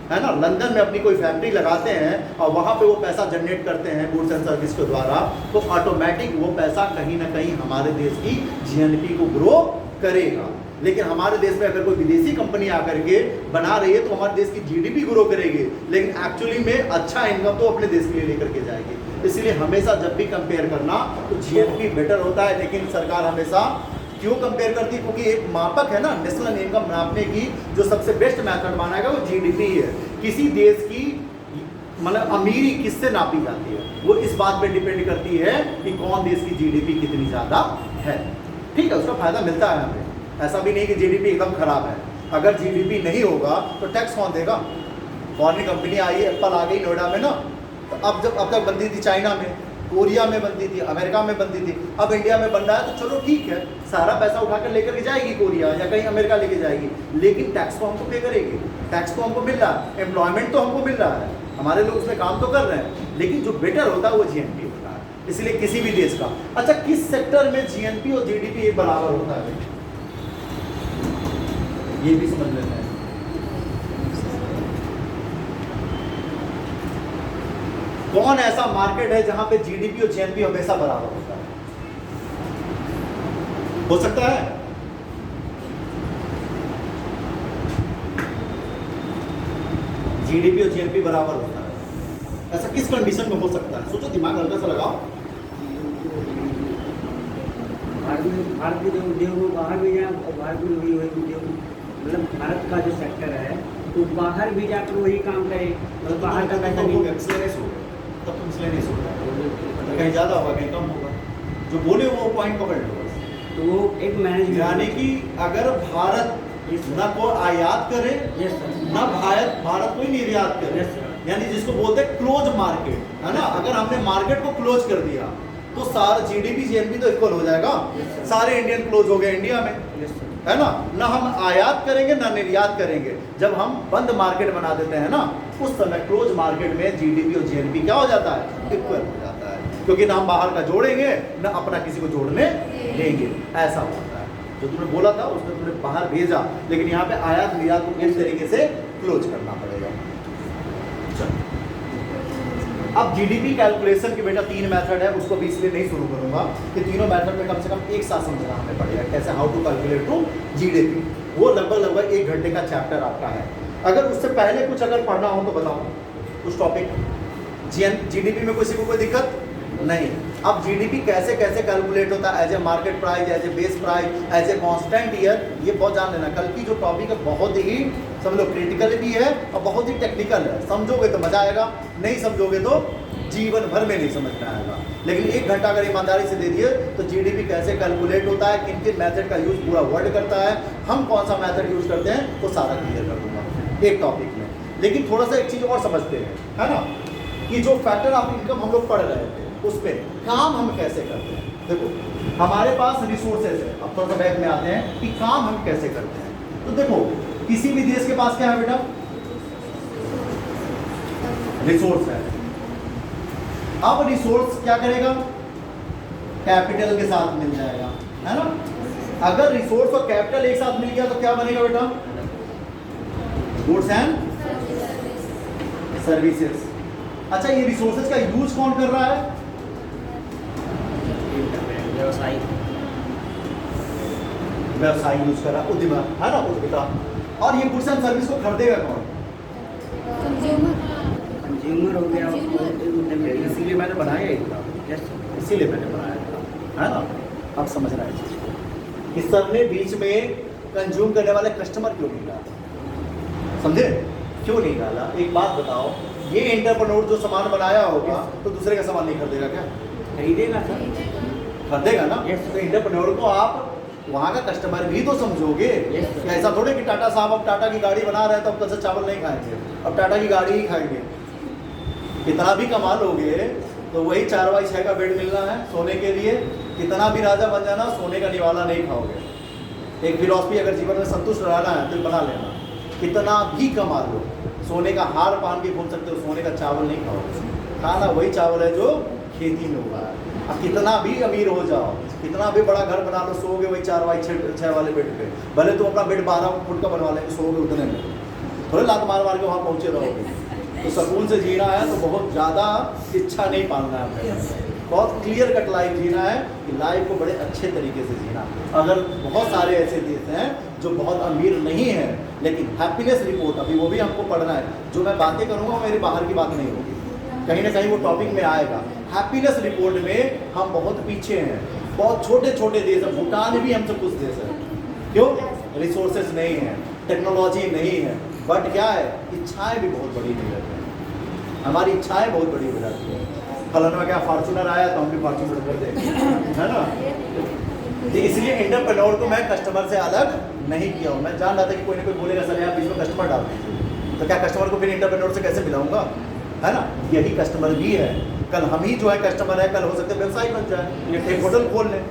है ना, लंदन में अपनी कोई फैक्ट्री लगाते हैं और वहाँ पे वो पैसा जनरेट करते हैं गुड्स एंड सर्विस के द्वारा, तो ऑटोमेटिक वो पैसा कहीं ना कहीं हमारे देश की जीएनपी को ग्रो करेगा। लेकिन हमारे देश में अगर कोई विदेशी कंपनी आकर के बना रही है तो हमारे देश की जीडीपी ग्रो करेगी, लेकिन एक्चुअली में अच्छा इनकम तो अपने देश के लिए लेकर के जाएगी। इसलिए हमेशा जब भी कंपेयर करना तो जीएनपी बेटर होता है। लेकिन सरकार हमेशा क्यों कंपेयर करती है? क्योंकि एक मापक है ना, नेशनल इनकम नापने की जो सबसे बेस्ट मेथड माना गया वो जीडीपी है। किसी देश की मतलब अमीरी किससे नापी जाती है? वो इस बात पे डिपेंड करती है कि कौन देश की जीडीपी कितनी ज़्यादा है, ठीक है? उसका फायदा मिलता है हमें। ऐसा भी नहीं कि जीडीपी एकदम खराब है। अगर जीडीपी नहीं होगा तो टैक्स कौन देगा? फॉरेन कंपनी आई, एप्पल आ गई नोएडा में ना, तो अब तक बनती थी चाइना में, कोरिया में बनती थी, अमेरिका में बनती थी, अब इंडिया में बन रहा है, तो चलो ठीक है, सारा पैसा उठाकर लेकर के जाएगी कोरिया या कहीं अमेरिका लेके जाएगी, लेकिन टैक्स तो हमको पे करेगी। टैक्स तो हमको मिल रहा है, एम्प्लॉयमेंट तो हमको मिल रहा है, हमारे लोग उसमें काम तो कर रहे हैं, लेकिन जो बेटर होता है वो जीएनपी होता है। इसलिए किसी भी देश का, अच्छा किस सेक्टर में जीएनपी और जीडीपी एक बराबर होता है, ये भी समझ लेते हैं। कौन ऐसा मार्केट है जहां पे जीडीपी और जीएनपी हमेशा बराबर होता है? हो सकता है? जीडीपी और जीएनपी बराबर होता है, ऐसा किस कंडीशन में हो सकता है? सोचो, दिमाग हल्का सा लगाओ। भारत के जो उद्योग बाहर भी जाए, भारत में वही उद्योग, मतलब भारत का जो सेक्टर है तो बाहर भी जाकर वही काम करे, मतलब बाहर का पैसा नहीं। तब तो मिसलेनियस होगा, तो कहीं ज़्यादा होगा कहीं कम होगा, जो बोले वो पॉइंट पकड़ लो बस। तो वो एक मैनेजमेंट, यानी कि अगर भारत ना को आयात करे ना भारत कोई निर्यात करे, यानी जिसको बोलते हैं क्लोज मार्केट, है ना, अगर हमने मार्केट को क्लोज कर दिया तो सारा जीडीपी जीएनपी तो इक्वल हो जाएगा, सारे इंडियन क्लोज हो गए इंडिया में, है ना, ना हम आयात करेंगे ना निर्यात करेंगे। जब हम बंद मार्केट बना देते हैं ना, उस समय क्लोज मार्केट में जीडीपी और जीएनपी क्या हो जाता है? इक्वल हो जाता है, क्योंकि ना हम बाहर का जोड़ेंगे ना अपना किसी को जोड़ने देंगे, ऐसा होता है। जो तुमने बोला था उसने तुमने बाहर भेजा, लेकिन यहाँ पे आयात निर्यात को किस तरीके से क्लोज करना पड़ेगा। चलो, अब जीडीपी कैलकुलेशन के बेटा 3 मेथड है, उसको भी इसलिए नहीं शुरू करूंगा कि तीनों मेथड में कम से कम एक साथ समझना हमें पड़ेगा, कैसे how to calculate to GDP. वो लगभग 1 घंटे का चैप्टर आपका है। अगर उससे पहले कुछ अगर पढ़ना हो तो बताओ उस टॉपिक। जीडीपी में किसी को कोई दिक्कत नहीं। अब जीडीपी कैसे कैसे कैलकुलेट होता है, as a market price, as a base price, as a constant year, ये बहुत जान लेना। कल की जो टॉपिक है बहुत ही समझो क्रिटिकल भी है और बहुत ही टेक्निकल है। समझोगे तो मजा आएगा, नहीं समझोगे तो जीवन भर में नहीं समझ में आएगा। लेकिन 1 घंटा अगर ईमानदारी से दे दिए तो जीडीपी कैसे कैलकुलेट होता है, किन किन मैथड का यूज पूरा वर्ल्ड करता है, हम कौन सा मैथड यूज करते हैं, वो सारा क्लियर कर दूंगा एक टॉपिक में। लेकिन थोड़ा सा एक चीज़ और समझते हैं, है ना, कि जो फैक्टर ऑफ इनकम हम लोग पढ़ रहे थे उस पर काम हम कैसे करते हैं। देखो हमारे पास रिसोर्सेज है, अब थोड़ा सा बैक में आते हैं कि काम हम कैसे करते हैं। तो देखो किसी भी देश के पास क्या है बेटा, रिसोर्स है। अब रिसोर्स क्या करेगा, कैपिटल के साथ मिल जाएगा, है ना। अगर रिसोर्स और कैपिटल एक साथ मिल गया तो क्या बनेगा बेटा, गुड्स एंड सर्विसेज। अच्छा, ये रिसोर्सेज का यूज कौन कर रहा है, व्यवसाय यूज कर रहा है, उद्यम, है ना, उद्यमिता। और ये गुड्स एंड सर्विस को खरीदेगा कौन, कंज्यूमर हो गया, इसीलिए मैंने बनाया ये था, इसीलिए मैंने बनाया था, है ना। अब समझ रहा है चीज को कि सर ने बीच में कंज्यूम करने वाले कस्टमर क्यों नहीं डाला, समझे, क्यों नहीं डाला। एक बात बताओ, ये एंटरप्रेन्योर जो सामान बनाया होगा तो दूसरे का सामान नहीं खरीदेगा क्या, खरीदेगा सर, खरीदेगा ना। तो एंटरप्रेन्योर को आप वहाँ का कस्टमर भी तो समझोगे। ऐसा थोड़े कि टाटा साहब अब टाटा की गाड़ी बना रहे हैं तो अब कल से चावल नहीं खाएंगे, अब टाटा की गाड़ी ही खाएंगे। कितना भी कमा लोगे तो वही 4x6 का बेड मिलना है सोने के लिए, कितना भी राजा बन जाना सोने का निवाला नहीं खाओगे। एक फिलॉसफी अगर जीवन में संतुष्ट रहना है तो बना लेना, कितना भी कमा लो सोने का हार पहन के घूम सकते हो, सोने का चावल नहीं खाओगे। खाना वही चावल है जो खेती में हुआ है। अब कितना भी अमीर हो जाओ, कितना भी बड़ा घर बना लो, सोओगे वही 4x6 वाले बेड पे। भले तुम अपना बेड 12 फुट का बनवा लेंगे, सोओगे उतने में, थोड़े लात मार मार के वहाँ पहुँचे रहोगे। तो सुकून से जीना है तो बहुत ज़्यादा इच्छा नहीं पालना है, बहुत क्लियर कट लाइफ जीना है कि लाइफ को बड़े अच्छे तरीके से जीना। अगर बहुत सारे ऐसे देश हैं जो बहुत अमीर नहीं हैं लेकिन हैप्पीनेस रिपोर्ट, अभी वो भी हमको पढ़ना है, जो मैं बातें करूँगा वो मेरी बाहर की बात नहीं होगी, कहीं ना कहीं वो टॉपिक में आएगा। हैप्पीनेस रिपोर्ट में हम बहुत पीछे हैं, बहुत छोटे छोटे देश हैं, भूटान भी हमसे कुछ देश है। क्यों, रिसोर्सेज नहीं है, टेक्नोलॉजी नहीं है, बट क्या है, इच्छाएं भी बहुत बड़ी नहीं रहती हैं, हमारी इच्छाएं बहुत बड़ी हो जाती है। फलाना क्या फॉर्चूनर आया तो हम भी फॉर्चूनर कर देंगे, है ना। तो इसलिए एंटरप्रेन्योर को मैं कस्टमर से अलग नहीं किया हूँ। मैं जान रहा था कि कोई ना कोई बोलेगा सर यहाँ बीच में कस्टमर डाल दीजिए, तो क्या कस्टमर को फिर एंटरप्रेन्योर से कैसे मिलाऊंगा, है ना। यही कस्टमर भी है, कल हम ही जो है कस्टमर है, कल हो सकता है व्यवसाय बन जाए, एक होटल खोल लें।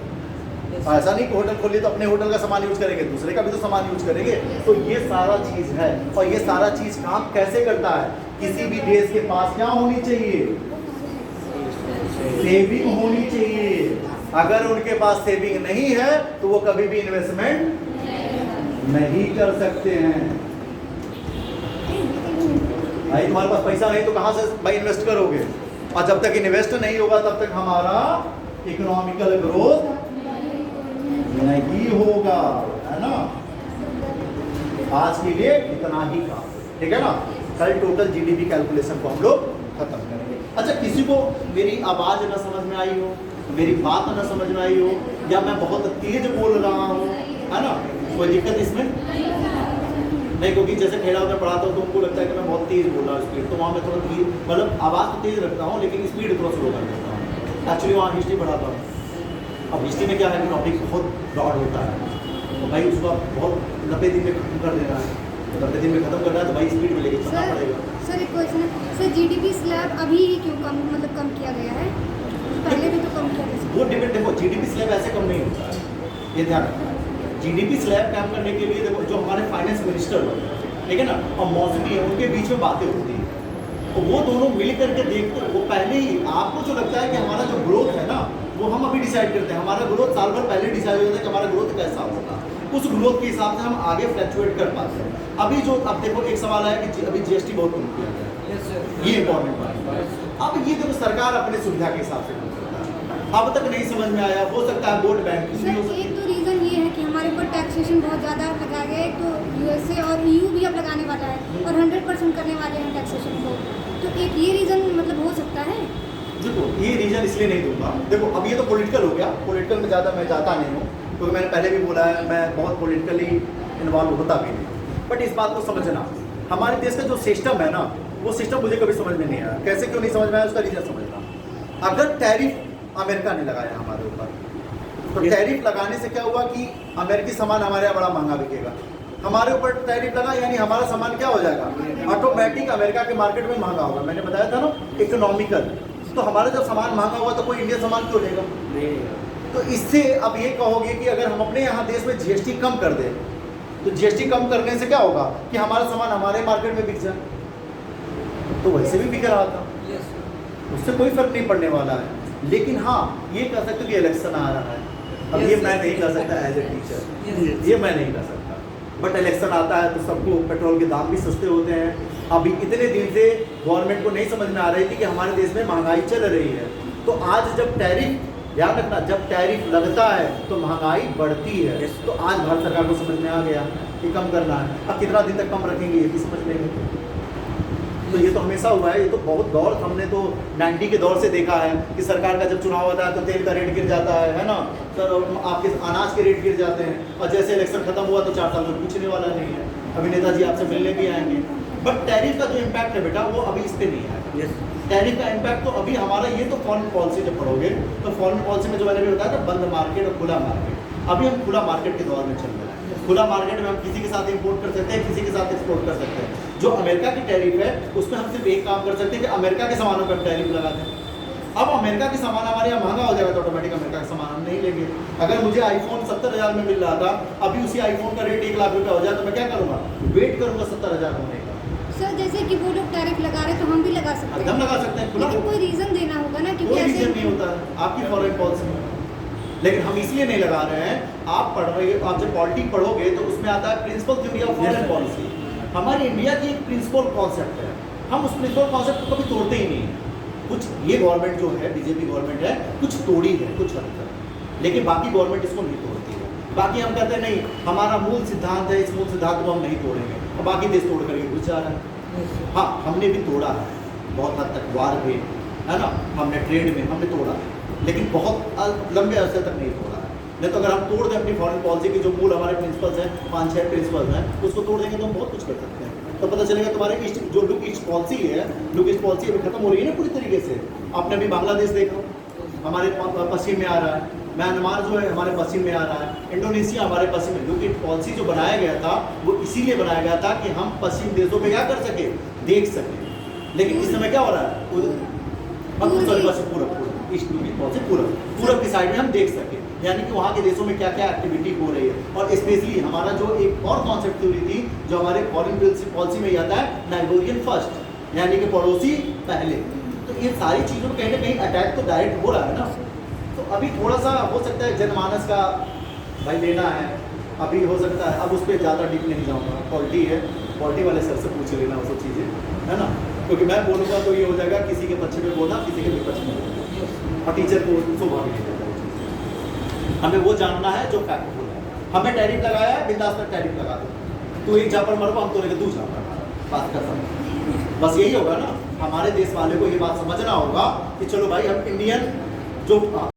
ऐसा नहीं कि होटल खोल लिया तो अपने होटल का सामान यूज करेंगे, दूसरे का भी तो सामान यूज करेंगे। तो ये सारा चीज़ है, और ये सारा चीज़ काम कैसे करता है, किसी भी देश के पास क्या होनी चाहिए, सेविंग होनी चाहिए। अगर उनके पास सेविंग नहीं है तो वो कभी भी इन्वेस्टमेंट नहीं कर सकते हैं। भाई तुम्हारे पास पैसा नहीं तो कहाँ से भाई इन्वेस्ट करोगे, और जब तक इन्वेस्ट नहीं होगा तब तक हमारा इकोनॉमिकल ग्रोथ नहीं होगा, है ना। आज के लिए इतना ही काम, ठीक है ना। कल टोटल जीडीपी कैलकुलेशन को हम लोग खत्म करेंगे। अच्छा, किसी को मेरी आवाज़ न समझ में आई हो, मेरी बात न समझ में आई हो, या मैं बहुत तेज बोल रहा हूँ, है ना, कोई दिक्कत इसमें नहीं, क्योंकि जैसे खेड़ा में पढ़ाता हूँ तो उनको लगता है कि मैं बहुत तेज बोल रहा हूँ स्पीड, तो वहाँ मैं थोड़ा धीरे, मतलब आवाज़ तो तेज रखता हूँ लेकिन स्पीड थोड़ा स्लो कर देता हूँ। एक्चुअली वहाँ हिस्ट्री पढ़ाता हूँ। अब हिस्ट्री में क्या है कि टॉपिक बहुत ब्रॉड होता है, तो भाई उसको बहुत 90 दिन में खत्म कर देना है, 90 दिन में खत्म करना है तो भाई स्पीड में लेके चलना पड़ेगा। सर एक क्वेश्चन है सर, जीडीपी स्लैब अभी ही क्यों कम किया गया है, पहले भी तो कम किया गया। वो डिपेंड, देखो जीडीपी स्लैब ऐसे कम नहीं होता है, ये ध्यान रखना है। जीडीपी स्लैब काम करने के लिए देखो जो हमारे फाइनेंस मिनिस्टर होते हैं, ठीक है ना, और मौसमी है, उनके बीच में बातें होती हैं, तो वो दोनों मिल करके देखते हैं। वो पहले ही आपको जो लगता है कि हमारा जो ग्रोथ है ना वो हम अभी डिसाइड करते हैं, हमारा ग्रोथ साल भर पहले डिसाइड हो जाता है कि हमारा ग्रोथ कैसा होगा, उस ग्रोथ के हिसाब से हम आगे फ्लक्चुएट कर पाते हैं। अभी जो अब देखो एक सवाल है कि अभी जीएसटी बहुत कम किया गया है, ये इंपॉर्टेंट बात है। अब ये देखो सरकार अपने सुविधा के हिसाब से कम करता है, अब तक नहीं समझ में आया, हो सकता है वोट बैंक सर एक तो रीज़न ये है कि हमारे ऊपर टैक्सेशन बहुत ज़्यादा लगाया गया है, तो यूएसए और ईयू भी अब लगाने वाला है और 100% करने वाले हैं टैक्सेशन को, तो एक ये रीज़न मतलब हो सकता है। देखो ये रीजन इसलिए नहीं दूंगा, देखो अब ये तो पॉलिटिकल हो गया, पॉलिटिकल में ज़्यादा मैं जाता नहीं हूँ क्योंकि मैंने पहले भी बोला है मैं बहुत पॉलिटिकली इन्वॉल्व होता भी नहीं। बट इस बात को समझना, हमारे देश का जो सिस्टम है ना वो सिस्टम मुझे कभी समझ में नहीं आया। कैसे क्यों नहीं समझ में आया उसका रीजन समझना। अगर टैरिफ अमेरिका ने लगाया हमारे ऊपर, तो टैरिफ लगाने से क्या हुआ कि अमेरिकी सामान हमारे यहाँ बड़ा महंगा बिकेगा, हमारे ऊपर टैरिफ लगा यानी हमारा सामान क्या हो जाएगा, ऑटोमेटिक अमेरिका के मार्केट में महंगा होगा। मैंने बताया था ना इकोनॉमिकल, तो हमारा जब सामान महंगा हुआ तो कोई इंडियन सामान क्यों लेगा। तो इससे अब ये कहोगे कि अगर हम अपने यहाँ देश में जीएसटी कम कर दें तो जीएसटी कम करने से क्या होगा कि हमारा सामान हमारे मार्केट में बिक जाए, तो वैसे भी बिक रहा था, उससे कोई फर्क नहीं पड़ने वाला है। लेकिन हाँ, ये कह सकते हो कि इलेक्शन आ रहा है, अब ये मैं नहीं कर सकता एज ए टीचर, ये मैं नहीं कर सकता, बट इलेक्शन आता है तो सबको पेट्रोल के दाम भी सस्ते होते हैं। अभी इतने दिन से गवर्नमेंट को नहीं समझ में आ रही थी कि हमारे देश में महंगाई चल रही है, तो आज जब टैरिफ, ध्यान रखना, जब टैरिफ लगता है तो महंगाई बढ़ती है, तो आज भारत सरकार को समझ में आ गया कि कम करना है। अब कितना दिन तक कम रखेंगे ये भी समझ लेंगे। तो ये तो हमेशा हुआ है, ये तो बहुत दौर, हमने तो 90 के दौर से देखा है कि सरकार का जब चुनाव होता है तो तेल का रेट गिर जाता है ना, सर आपके अनाज के रेट गिर जाते हैं, और जैसे इलेक्शन खत्म हुआ तो 4 साल में पूछने वाला नहीं है। अभी नेताजी आपसे मिलने भी आएंगे, बट टैरिफ का जो इम्पैक्ट है बेटा वो अभी इस पर नहीं आया। टैरिफ का इम्पैक्ट तो अभी हमारा, ये तो फॉरेन पॉलिसी जब पढ़ोगे तो फॉरेन पॉलिसी में जो मैंने भी बताया था बंद मार्केट और खुला मार्केट, अभी हम खुला मार्केट के दौर में चल रहे हैं। खुला मार्केट में हम किसी के साथ इंपोर्ट कर सकते हैं, किसी के साथ एक्सपोर्ट कर सकते हैं। जो अमेरिका की टैरिफ है उसमें हम सिर्फ एक काम कर सकते हैं कि अमेरिका के सामानों पर टैरिफ लगा दें। अब अमेरिका के सामान हमारे यहाँ महंगा हो जाएगा तो ऑटोमेटिक अमेरिका का सामान हम नहीं लेंगे। अगर मुझे आईफोन 70,000 में मिल रहा था, अभी उसी आईफोन का रेट 1 लाख रुपया हो जाए तो मैं क्या करूँगा, वेट करूँगा 70,000 होने का। सर जैसे कि वो लोग टैरिफ लगा रहे तो हम भी लगा सकते हम हैं, लगा सकते हैं, खुला, लेकिन कोई रीजन देना होगा ना, क्योंकि कोई ऐसे रीजन नहीं होता है आपकी फॉरेन पॉलिसी में। लेकिन हम इसलिए नहीं लगा रहे हैं, आप पढ़ रहे हो, आप जब पॉलिटी पढ़ोगे तो उसमें आता है principal theory of foreign policy. हमारी इंडिया की एक प्रिंसिपल कॉन्सेप्ट है, हम उस प्रिंसिपल कॉन्सेप्ट को कभी तोड़ते ही नहीं है। कुछ ये गवर्नमेंट जो है, बीजेपी गवर्नमेंट है, कुछ तोड़ी है कुछ हद तक, लेकिन बाकी गवर्नमेंट इसको नहीं तोड़ती है। बाकी हम कहते हैं नहीं हमारा मूल सिद्धांत है, इस मूल सिद्धांत को हम नहीं तोड़ेंगे, और बाकी देश तोड़ करके घुस जा रहा है। हाँ, हमने भी तोड़ा है बहुत हद तक, वार में है ना, हमने ट्रेड में हमने तोड़ा है, लेकिन बहुत लंबे अरसे तक नहीं तोड़ा है। नहीं तो अगर हम तोड़ दें अपनी फॉरेन पॉलिसी के जो मूल हमारे प्रिंसिपल्स हैं, 5-6 प्रिंसिपल्स हैं, उसको तोड़ देंगे तो हम बहुत कुछ कर सकते हैं। तो पता चलेगा तुम्हारे ईस्ट, जो लुक ईस्ट पॉलिसी है, लुक ईस्ट पॉलिसी अभी खत्म हो रही है ना पूरी तरीके से। आपने अभी बांग्लादेश देखा, हमारे पश्चिम में आ रहा है, म्यांमार जो है हमारे पश्चिम में आ रहा है, इंडोनेशिया हमारे पश्चिम में। लुक ईस्ट पॉलिसी जो बनाया गया था वो इसीलिए बनाया गया था कि हम पश्चिम देशों में क्या कर सके, देख सके। लेकिन इस समय क्या हो रहा है, पूरब ईस्ट लुक ईस्ट पॉलिसी पूरब की साइड में हम देख सके, यानी कि वहाँ के देशों में क्या क्या एक्टिविटी हो रही है। और स्पेशली हमारा जो एक और कॉन्सेप्ट थ्योरी थी जो हमारे फॉरेन पॉलिसी में आता है, नाइगोरियन फर्स्ट, यानी कि पड़ोसी पहले। तो ये सारी चीज़ों में कहीं ना कहीं अटैक तो डायरेक्ट हो रहा है ना। तो अभी थोड़ा सा हो सकता है जनमानस का भाई लेना है, अभी हो सकता है, अब उस पर ज़्यादा डीप नहीं जाऊँगा, पॉलिटी है, पॉलिटी वाले सर से पूछ लेना वो सब चीज़ें, है ना। क्योंकि मैं बोलूँगा तो ये हो जाएगा किसी के पक्ष में बोलना, किसी के विपक्ष में बोलना, और टीचर को शोभा भी नहीं देता। हमें वो जानना है जो फैक्टफुल है। हमें टैरिफ लगाया है, बिंदास पर टैरिफ लगा दो, तू एक झापड़ मरवा, हम तो लेके 2 झापड़ बात कर सकते। बस यही होगा ना, हमारे देश वाले को ये बात समझना होगा कि चलो भाई हम इंडियन जो